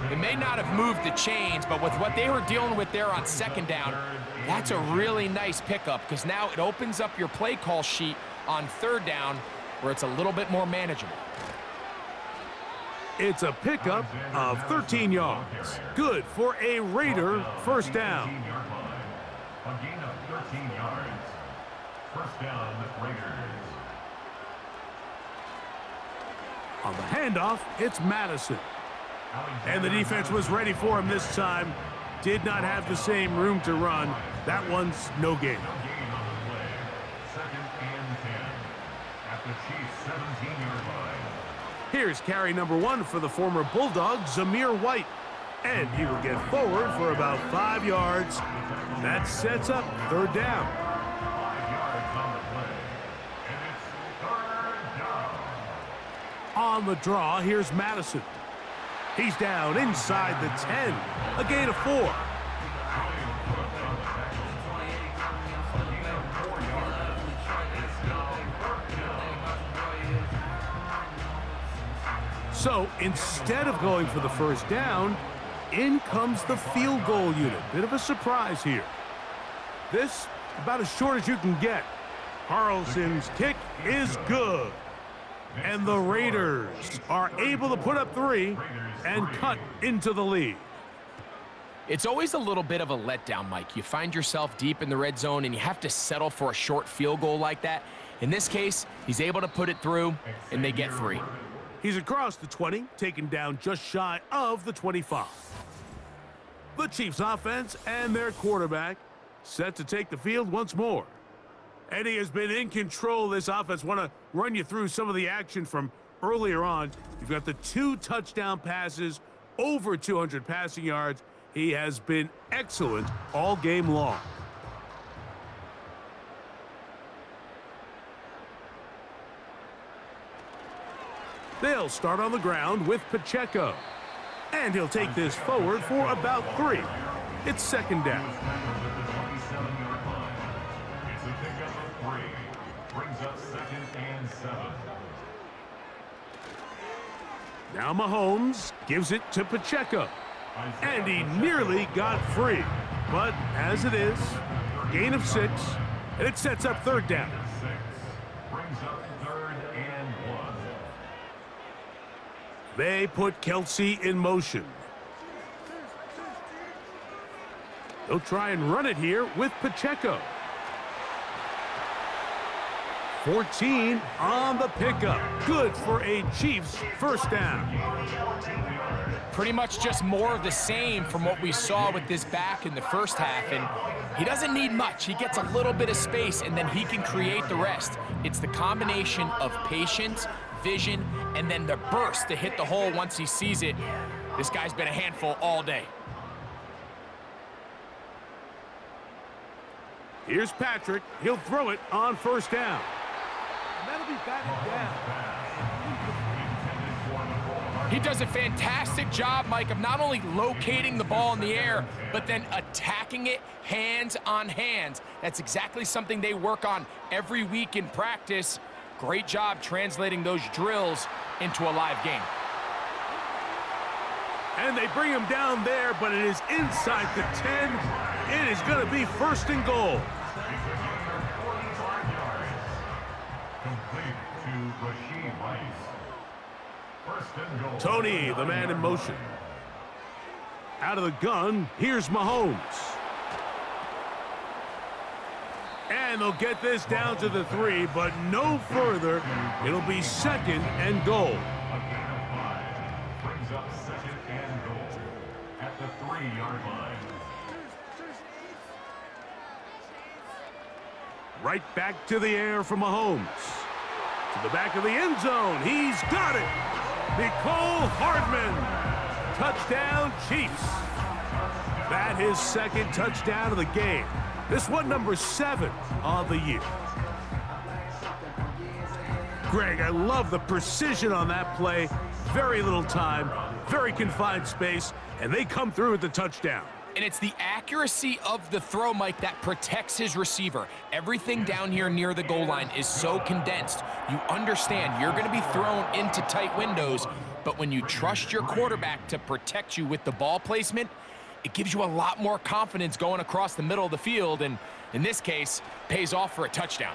They may not have moved the chains, but with what they were dealing with there on second down, that's a really nice pickup because now it opens up your play call sheet on third down where it's a little bit more manageable. It's a pickup of 13 yards. Good for a Raider first down. A gain of 13 yards. First down, Raiders. On the handoff, it's Madison. And the defense was ready for him this time. Did not have the same room to run. That one's no gain. No gain on the play. Second and 10 at the Chiefs' 17-yard line. Here's carry number 1 for the former Bulldog, Zamir White. And he will get forward for about 5 yards. That sets up third down. 5 yards on the play. And it's third down. On the draw, here's Madison. He's down inside the 10. A gain of 4. So instead of going for the first down, in comes the field goal unit. Bit of a surprise here. This about as short as you can get. Carlson's kick is good. And the Raiders are able to put up 3 and cut into the lead. It's always a little bit of a letdown, Mike. You find yourself deep in the red zone and you have to settle for a short field goal like that. In this case, he's able to put it through and they get 3. He's across the 20, taken down just shy of the 25. The Chiefs offense and their quarterback set to take the field once more. And he has been in control of this offense. Want to run you through some of the action from earlier on. You've got the 2 touchdown passes, over 200 passing yards. He has been excellent all game long. They'll start on the ground with Pacheco. And he'll take this forward for about 3. It's second down. It's a pickup of 3. Brings up second and 7. Now Mahomes gives it to Pacheco. And he nearly got free. But as it is, gain of 6, and it sets up third down. 6 brings up third They put Kelsey in motion. They'll try and run it here with Pacheco. 14 on the pickup. Good for a Chiefs first down. Pretty much just more of the same from what we saw with this back in the first half. And he doesn't need much. He gets a little bit of space, and then he can create the rest. It's the combination of patience, vision, and then the burst to hit the hole once he sees it. This guy's been a handful all day. Here's Patrick. He'll throw it on first down. And that'll be batted down. He does a fantastic job, Mike, of not only locating the ball in the air, but then attacking it hands on hands. That's exactly something they work on every week in practice. Great job translating those drills into a live game. And they bring him down there, but it is inside the 10. It is going to be first and goal. Complete to Rasheed Rice. First and goal. Tony, the man in motion. Out of the gun, here's Mahomes. And they'll get this down to the 3, but no further. It'll be second and goal. Brings up second and goal at the 3-yard line. Right back to the air for Mahomes. To the back of the end zone. He's got it. Nicole Hardman. Touchdown, Chiefs. That his second touchdown of the game. This one number 7 on the year. Greg, I love the precision on that play. Very little time, very confined space, and they come through with the touchdown. And it's the accuracy of the throw, Mike, that protects his receiver. Everything down here near the goal line is so condensed. You understand you're going to be thrown into tight windows, but when you trust your quarterback to protect you with the ball placement, it gives you a lot more confidence going across the middle of the field, and in this case, pays off for a touchdown.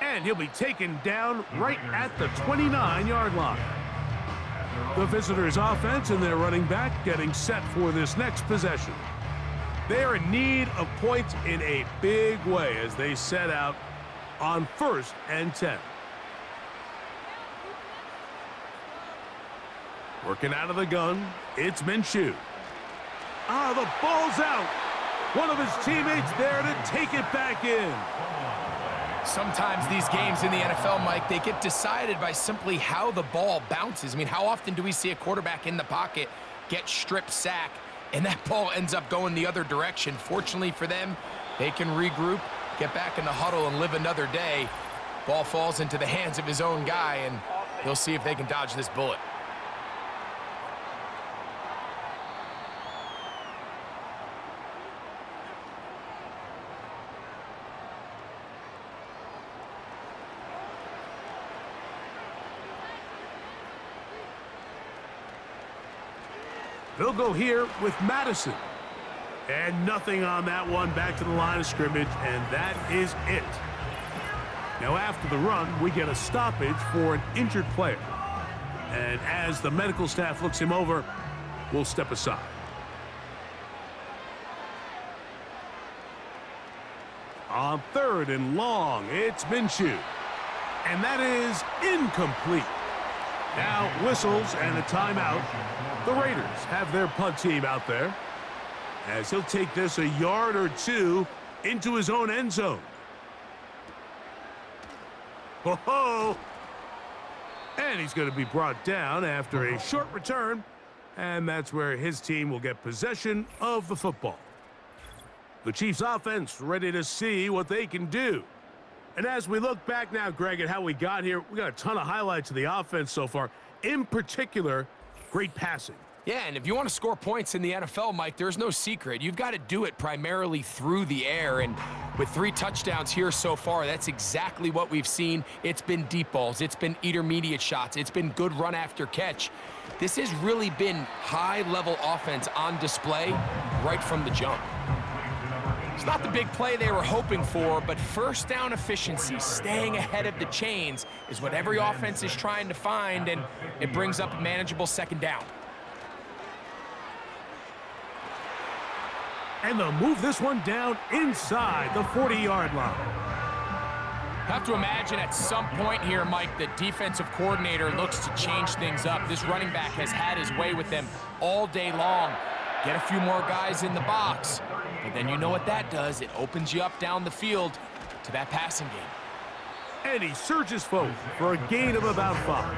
And he'll be taken down right at the 29-yard line. The visitors' offense and their running back getting set for this next possession. They're in need of points in a big way as they set out on 1st and 10. Working out of the gun, it's Minshew. The ball's out. One of his teammates there to take it back in. Sometimes these games in the NFL, Mike, they get decided by simply how the ball bounces. I mean, how often do we see a quarterback in the pocket get strip sack, and that ball ends up going the other direction? Fortunately for them, they can regroup, get back in the huddle, and live another day. Ball falls into the hands of his own guy, and he'll see if they can dodge this bullet. They'll go here with Madison. And nothing on that one, back to the line of scrimmage, and that is it. Now after the run, we get a stoppage for an injured player. And as the medical staff looks him over, we'll step aside. On 3rd and long, it's Minshew. And that is incomplete. Now whistles and a timeout. The Raiders have their punt team out there as he'll take this a yard or 2 into his own end zone. Ho-ho! And he's going to be brought down after a short return, and that's where his team will get possession of the football. The Chiefs offense ready to see what they can do. And as we look back now, Greg, at how we got here, we got a ton of highlights of the offense so far. In particular, great passing. Yeah, and if you want to score points in the NFL, Mike, there's no secret. You've got to do it primarily through the air, and with 3 touchdowns here so far, that's exactly what we've seen. It's been deep balls. It's been intermediate shots. It's been good run after catch. This has really been high-level offense on display right from the jump. It's not the big play they were hoping for, but first down efficiency, staying ahead of the chains, is what every offense is trying to find, and it brings up a manageable second down. And they'll move this one down inside the 40-yard line. Have to imagine at some point here, Mike, the defensive coordinator looks to change things up. This running back has had his way with them all day long. Get a few more guys in the box. But then you know what that does. It opens you up down the field to that passing game. And he surges forward for a gain of about 5.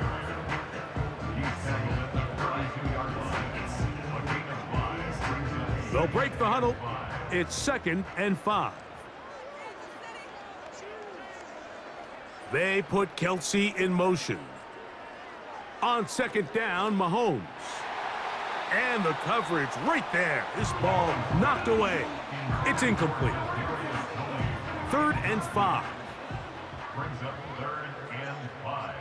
They'll break the huddle. It's 2nd and 5. They put Kelce in motion. On 2nd down, Mahomes. And the coverage right there. This ball knocked away. It's incomplete. 3rd and 5. Brings up 3rd and 5.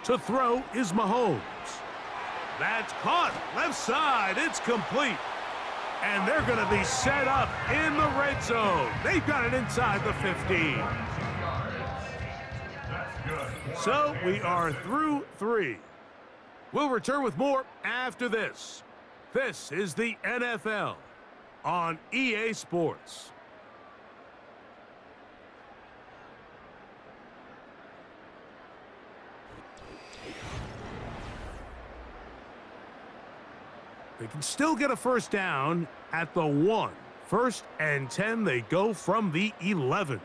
To throw is Mahomes. That's caught. Left side. It's complete. And they're going to be set up in the red zone. They've got it inside the 15. So we are through 3. We'll return with more after this. This is the NFL on EA Sports. They can still get a first down at the 1. 1st and 10, they go from the 11.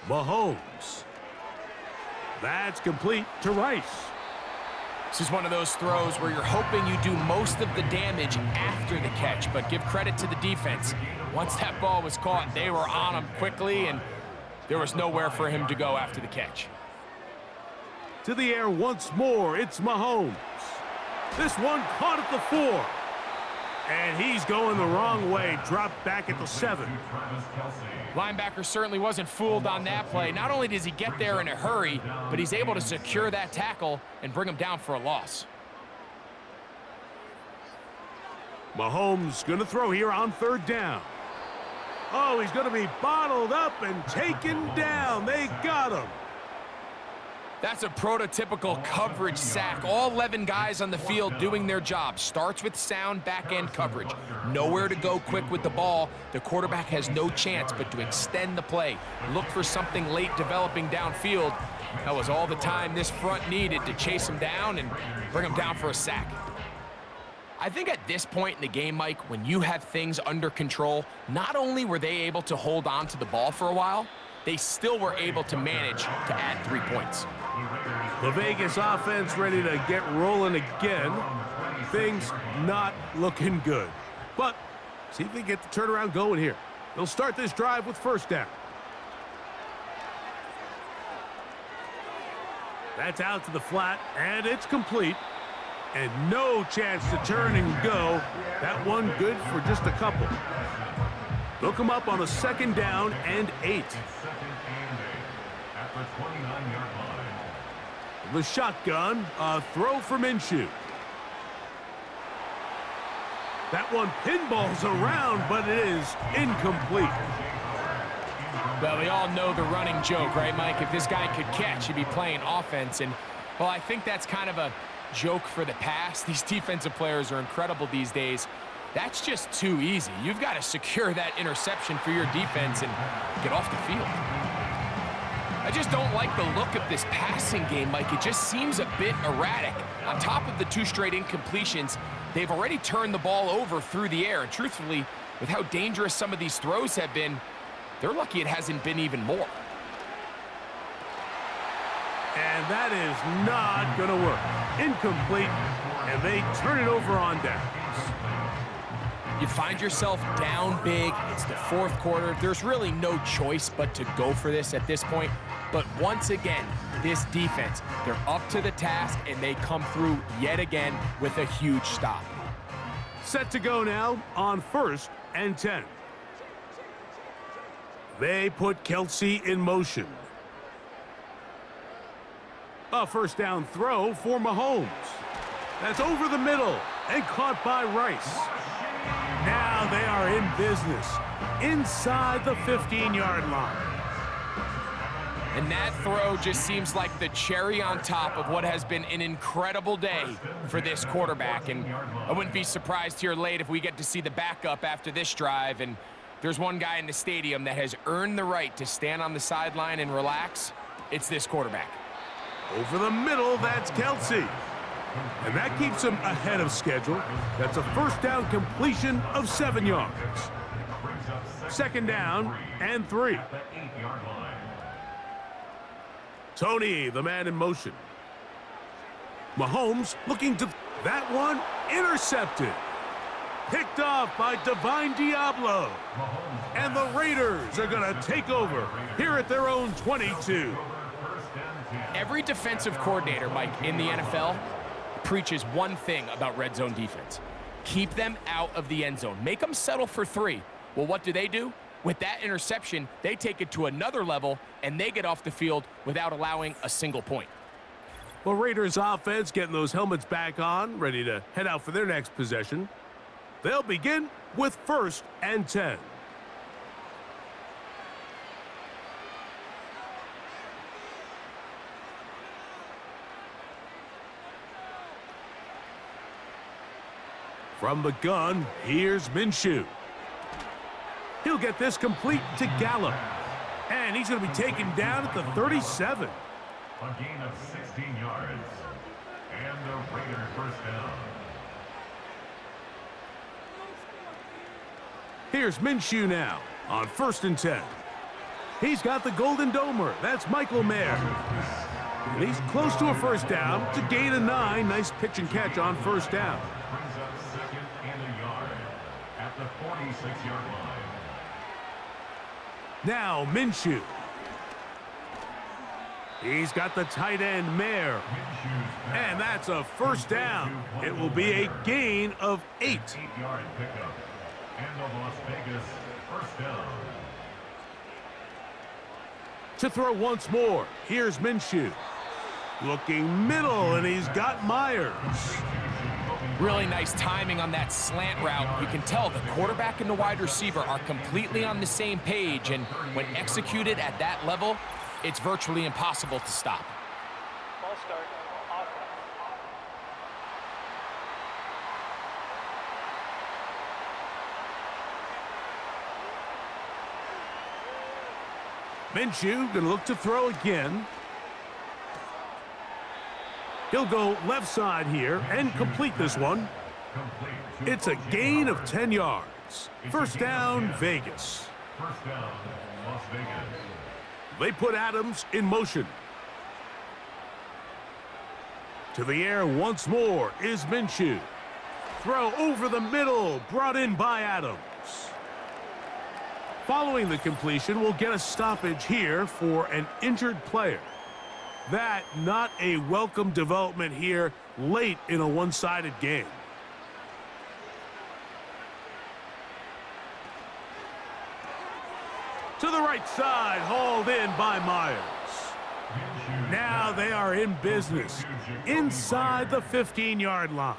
Mahomes. That's complete to Rice. This is one of those throws where you're hoping you do most of the damage after the catch, but give credit to the defense. Once that ball was caught, they were on him quickly, and there was nowhere for him to go after the catch. To the air once more, it's Mahomes. This one caught at the 4. And he's going the wrong way, dropped back at the 7. Linebacker certainly wasn't fooled on that play. Not only does he get there in a hurry, but he's able to secure that tackle and bring him down for a loss. Mahomes going to throw here on 3rd down. Oh, he's going to be bottled up and taken down. They got him. That's a prototypical coverage sack. All 11 guys on the field doing their job. Starts with sound back-end coverage. Nowhere to go quick with the ball. The quarterback has no chance but to extend the play. Look for something late developing downfield. That was all the time this front needed to chase him down and bring him down for a sack. I think at this point in the game, Mike, when you have things under control, not only were they able to hold on to the ball for a while, they still were able to manage to add 3 points. The Vegas offense ready to get rolling again. Things not looking good. But see if they get the turnaround going here. They'll start this drive with 1st down. That's out to the flat, and it's complete. And no chance to turn and go. That one good for just a couple. They'll come up on a 2nd down and 8. The shotgun, a throw for Minshew. That one pinballs around, but it is incomplete. Well, we all know the running joke, right, Mike? If this guy could catch, he'd be playing offense. And, well, I think that's kind of a joke for the past. These defensive players are incredible these days. That's just too easy. You've got to secure that interception for your defense and get off the field. I just don't like the look of this passing game, Mike. It just seems a bit erratic. On top of the 2 straight incompletions, they've already turned the ball over through the air. And truthfully, with how dangerous some of these throws have been, they're lucky it hasn't been even more. And that is not going to work. Incomplete, and they turn it over on downs. You find yourself down big. It's the 4th quarter. There's really no choice but to go for this at this point. But once again, this defense, they're up to the task, and they come through yet again with a huge stop. Set to go now on 1st and 10. They put Kelce in motion. A first down throw for Mahomes. That's over the middle and caught by Rice. Now they are in business inside the 15-yard line. And that throw just seems like the cherry on top of what has been an incredible day for this quarterback. And I wouldn't be surprised here late if we get to see the backup after this drive. And there's one guy in the stadium that has earned the right to stand on the sideline and relax. It's this quarterback. Over the middle, that's Kelsey. And that keeps him ahead of schedule. That's a first down completion of 7 yards. Second down and 3. Tony, the man in motion. Mahomes looking to... That one intercepted. Picked off by Divine Diablo. And the Raiders are going to take over here at their own 22. Every defensive coordinator, Mike, in the NFL preaches one thing about red zone defense. Keep them out of the end zone. Make them settle for 3. Well, what do? With that interception, they take it to another level, and they get off the field without allowing a single point. Well, Raiders offense getting those helmets back on, ready to head out for their next possession. They'll begin with 1st and 10. From the gun, here's Minshew. He'll get this complete to Gallup. And he's going to be taken down at the 37. A gain of 16 yards. And the Raiders first down. Here's Minshew now on 1st and 10. He's got the Golden Domer. That's Michael Mayer. And he's close to a first down to gain a 9. Nice pitch and catch on first down. Brings up 2nd and a yard at the 46-yard line. Now Minshew. He's got the tight end Mayer. And that's a first down. It will be a gain of 8. 8-yard pickup. And the Las Vegas first down. To throw once more, here's Minshew. Looking middle, and he's got Myers. Really nice timing on that slant route. You can tell the quarterback and the wide receiver are completely on the same page, and when executed at that level, it's virtually impossible to stop. Ball start. Offense. Minshew gonna look to throw again. He'll go left side here and complete this one. It's a gain of 10 yards. First down, Vegas. First down, Las Vegas. They put Adams in motion. To the air once more is Minshew. Throw over the middle, brought in by Adams. Following the completion, we'll get a stoppage here for an injured player. That not a welcome development here late in a one-sided game. To the right side, hauled in by Myers. Now they are in business inside the 15-yard line.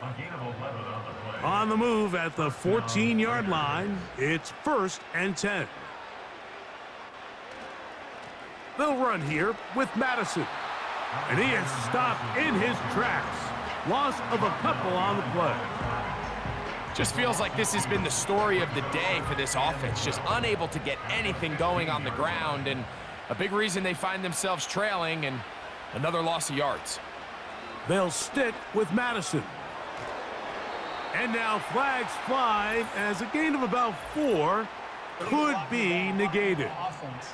On the move at the 14-yard line, it's 1st and 10. They'll run here with Madison. And he is stopped in his tracks. Loss of a couple on the play. Just feels like this has been the story of the day for this offense. Just unable to get anything going on the ground. And a big reason they find themselves trailing, and another loss of yards. They'll stick with Madison. And now flags fly as a gain of about 4 could be negated. Offense.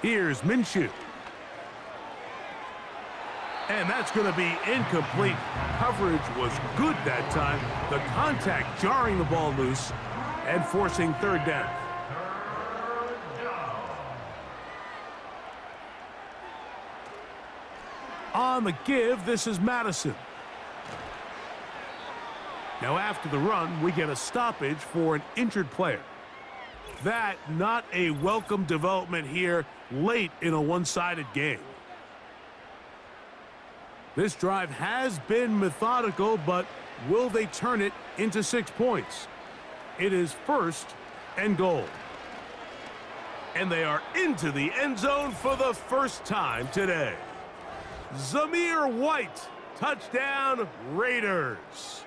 Here's Minshew. And that's going to be incomplete. Coverage was good that time. The contact jarring the ball loose and forcing 3rd down. On the give, this is Madison. Now after the run, we get a stoppage for an injured player. That not a welcome development here late in a one-sided game. This drive has been methodical, but will they turn it into 6 points? It is 1st and goal. And they are into the end zone for the first time today. Zamir White, touchdown Raiders.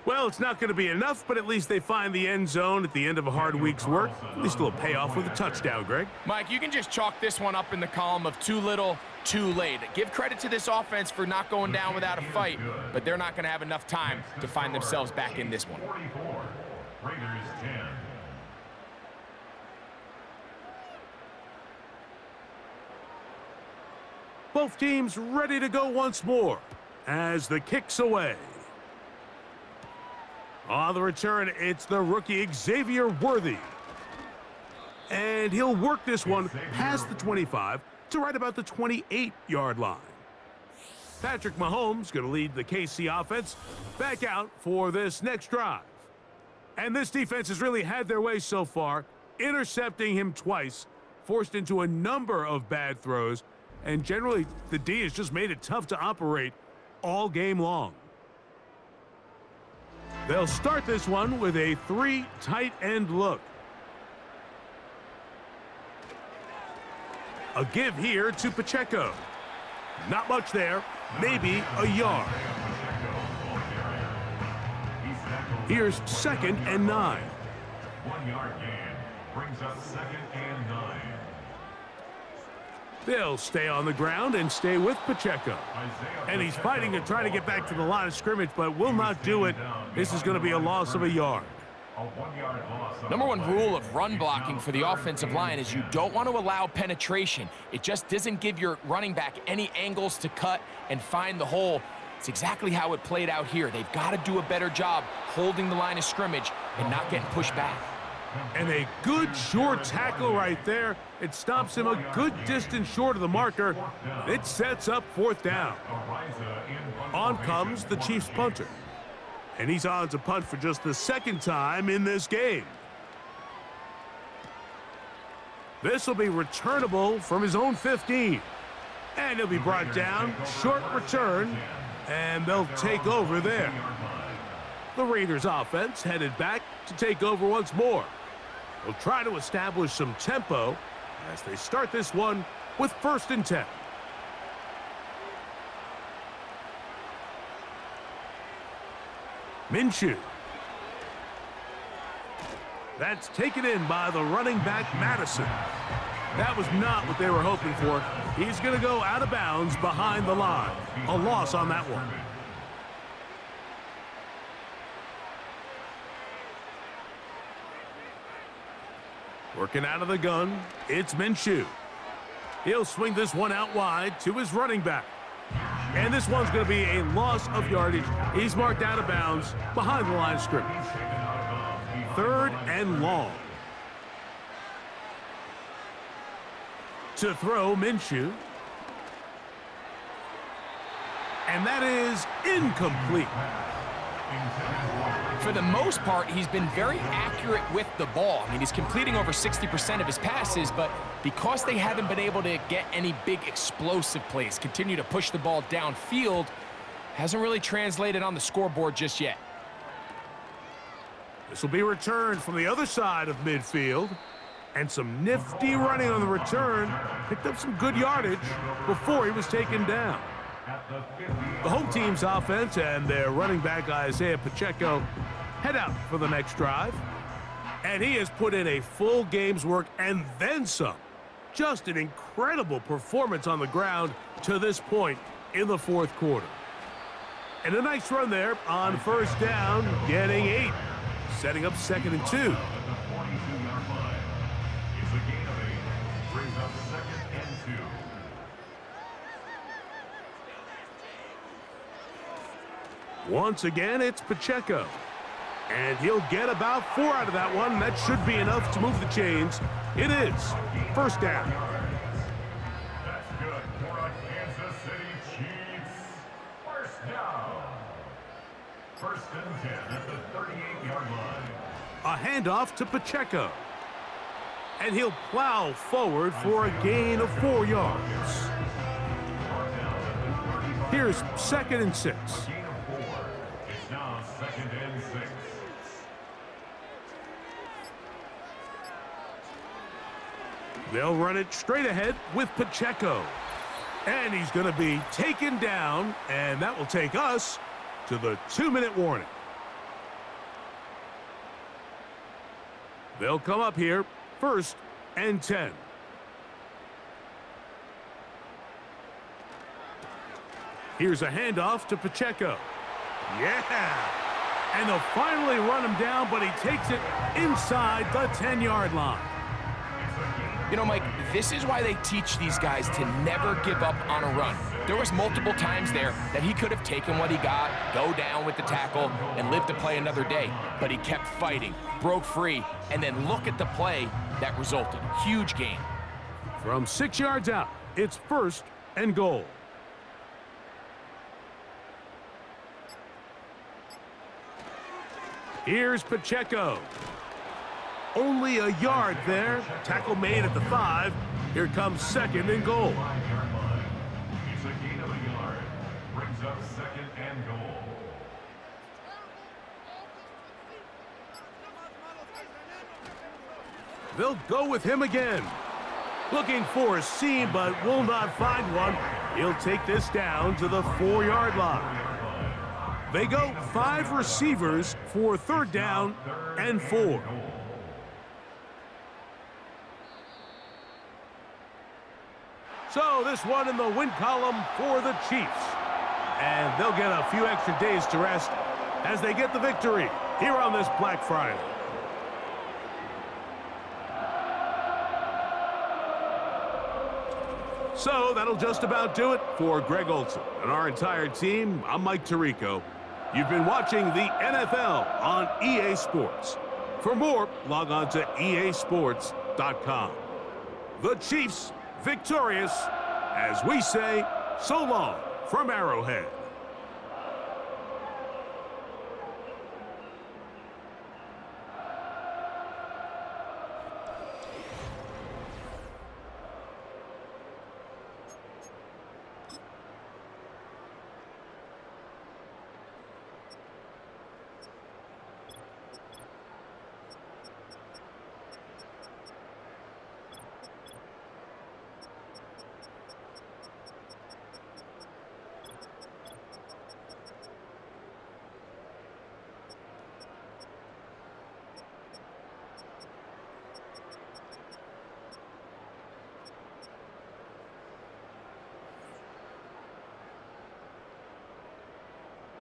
Well, it's not going to be enough, but at least they find the end zone at the end of a hard week's work. At least a little payoff with a touchdown, Greg. Mike, you can just chalk this one up in the column of too little, too late. Give credit to this offense for not going down without a fight, but they're not going to have enough time to find themselves back in this one. 44, Raiders 10. Both teams ready to go once more as the kick's away. On the return, it's the rookie Xavier Worthy. And he'll work this one past the 25 to right about the 28-yard line. Patrick Mahomes going to lead the KC offense back out for this next drive. And this defense has really had their way so far, intercepting him twice, forced into a number of bad throws, and generally the D has just made it tough to operate all game long. They'll start this one with a 3 tight end look. A give here to Pacheco. Not much there, maybe a yard. Here's 2nd and 9. 1 yard gain brings up 2nd and 9. They'll stay on the ground and stay with Pacheco. And he's fighting to try to get back to the line of scrimmage, but will not do it. This is going to be a loss of a yard. Number one rule of run blocking for the offensive line is you don't want to allow penetration. It just doesn't give your running back any angles to cut and find the hole. It's exactly how it played out here. They've got to do a better job holding the line of scrimmage and not getting pushed back. And a good short tackle right there. It stops him a good distance short of the marker. It sets up 4th down. On comes the Chiefs punter. And he's on to punt for just the 2nd time in this game. This will be returnable from his own 15. And he'll be brought down. Short return. And they'll take over there. The Raiders offense headed back to take over once more. They'll try to establish some tempo as they start this one with 1st and 10. Minshew. That's taken in by the running back Madison. That was not what they were hoping for. He's going to go out of bounds behind the line. A loss on that one. Working out of the gun, it's Minshew. He'll swing this one out wide to his running back. And this one's going to be a loss of yardage. He's marked out of bounds behind the line of scrimmage. 3rd and long. To throw, Minshew. And that is incomplete. For the most part, he's been very accurate with the ball. I mean, he's completing over 60% of his passes, but because they haven't been able to get any big explosive plays, continue to push the ball downfield, hasn't really translated on the scoreboard just yet. This will be returned from the other side of midfield. And some nifty running on the return. Picked up some good yardage before he was taken down. The home team's offense and their running back Isaiah Pacheco head out for the next drive. And he has put in a full game's work and then some. Just an incredible performance on the ground to this point in the 4th quarter. And a nice run there on 1st down, getting 8. Setting up 2nd and 2. Once again, it's Pacheco. And he'll get about 4 out of that one. That should be enough to move the chains. It is 1st down. That's good for a Kansas City Chiefs First and 10 at the 38-yard line. A handoff to Pacheco. And he'll plow forward for a gain of 4 yards. Here's 2nd and 6. Gain of 4. It's now 2nd and 6. They'll run it straight ahead with Pacheco. And he's going to be taken down, and that will take us to the 2-minute warning. They'll come up here, 1st and 10. Here's a handoff to Pacheco. Yeah! And they'll finally run him down, but he takes it inside the 10-yard line. You know, Mike, this is why they teach these guys to never give up on a run. There was multiple times there that he could have taken what he got, go down with the tackle, and live to play another day. But he kept fighting, broke free, and then look at the play that resulted. Huge gain. From 6 yards out, it's 1st and goal. Here's Pacheco. Only a yard there. Tackle made at the 5. Here comes 2nd and goal. 5-yard line. It's a gain of a yard. Brings up 2nd and goal. They'll go with him again. Looking for a seam, but will not find one. He'll take this down to the 4-yard line. They go 5 receivers for 3rd down and 4. So this one in the win column for the Chiefs. And they'll get a few extra days to rest as they get the victory here on this Black Friday. So that'll just about do it for Greg Olsen and our entire team. I'm Mike Tirico. You've been watching the NFL on EA Sports. For more, log on to easports.com. The Chiefs victorious, as we say, so long from Arrowhead.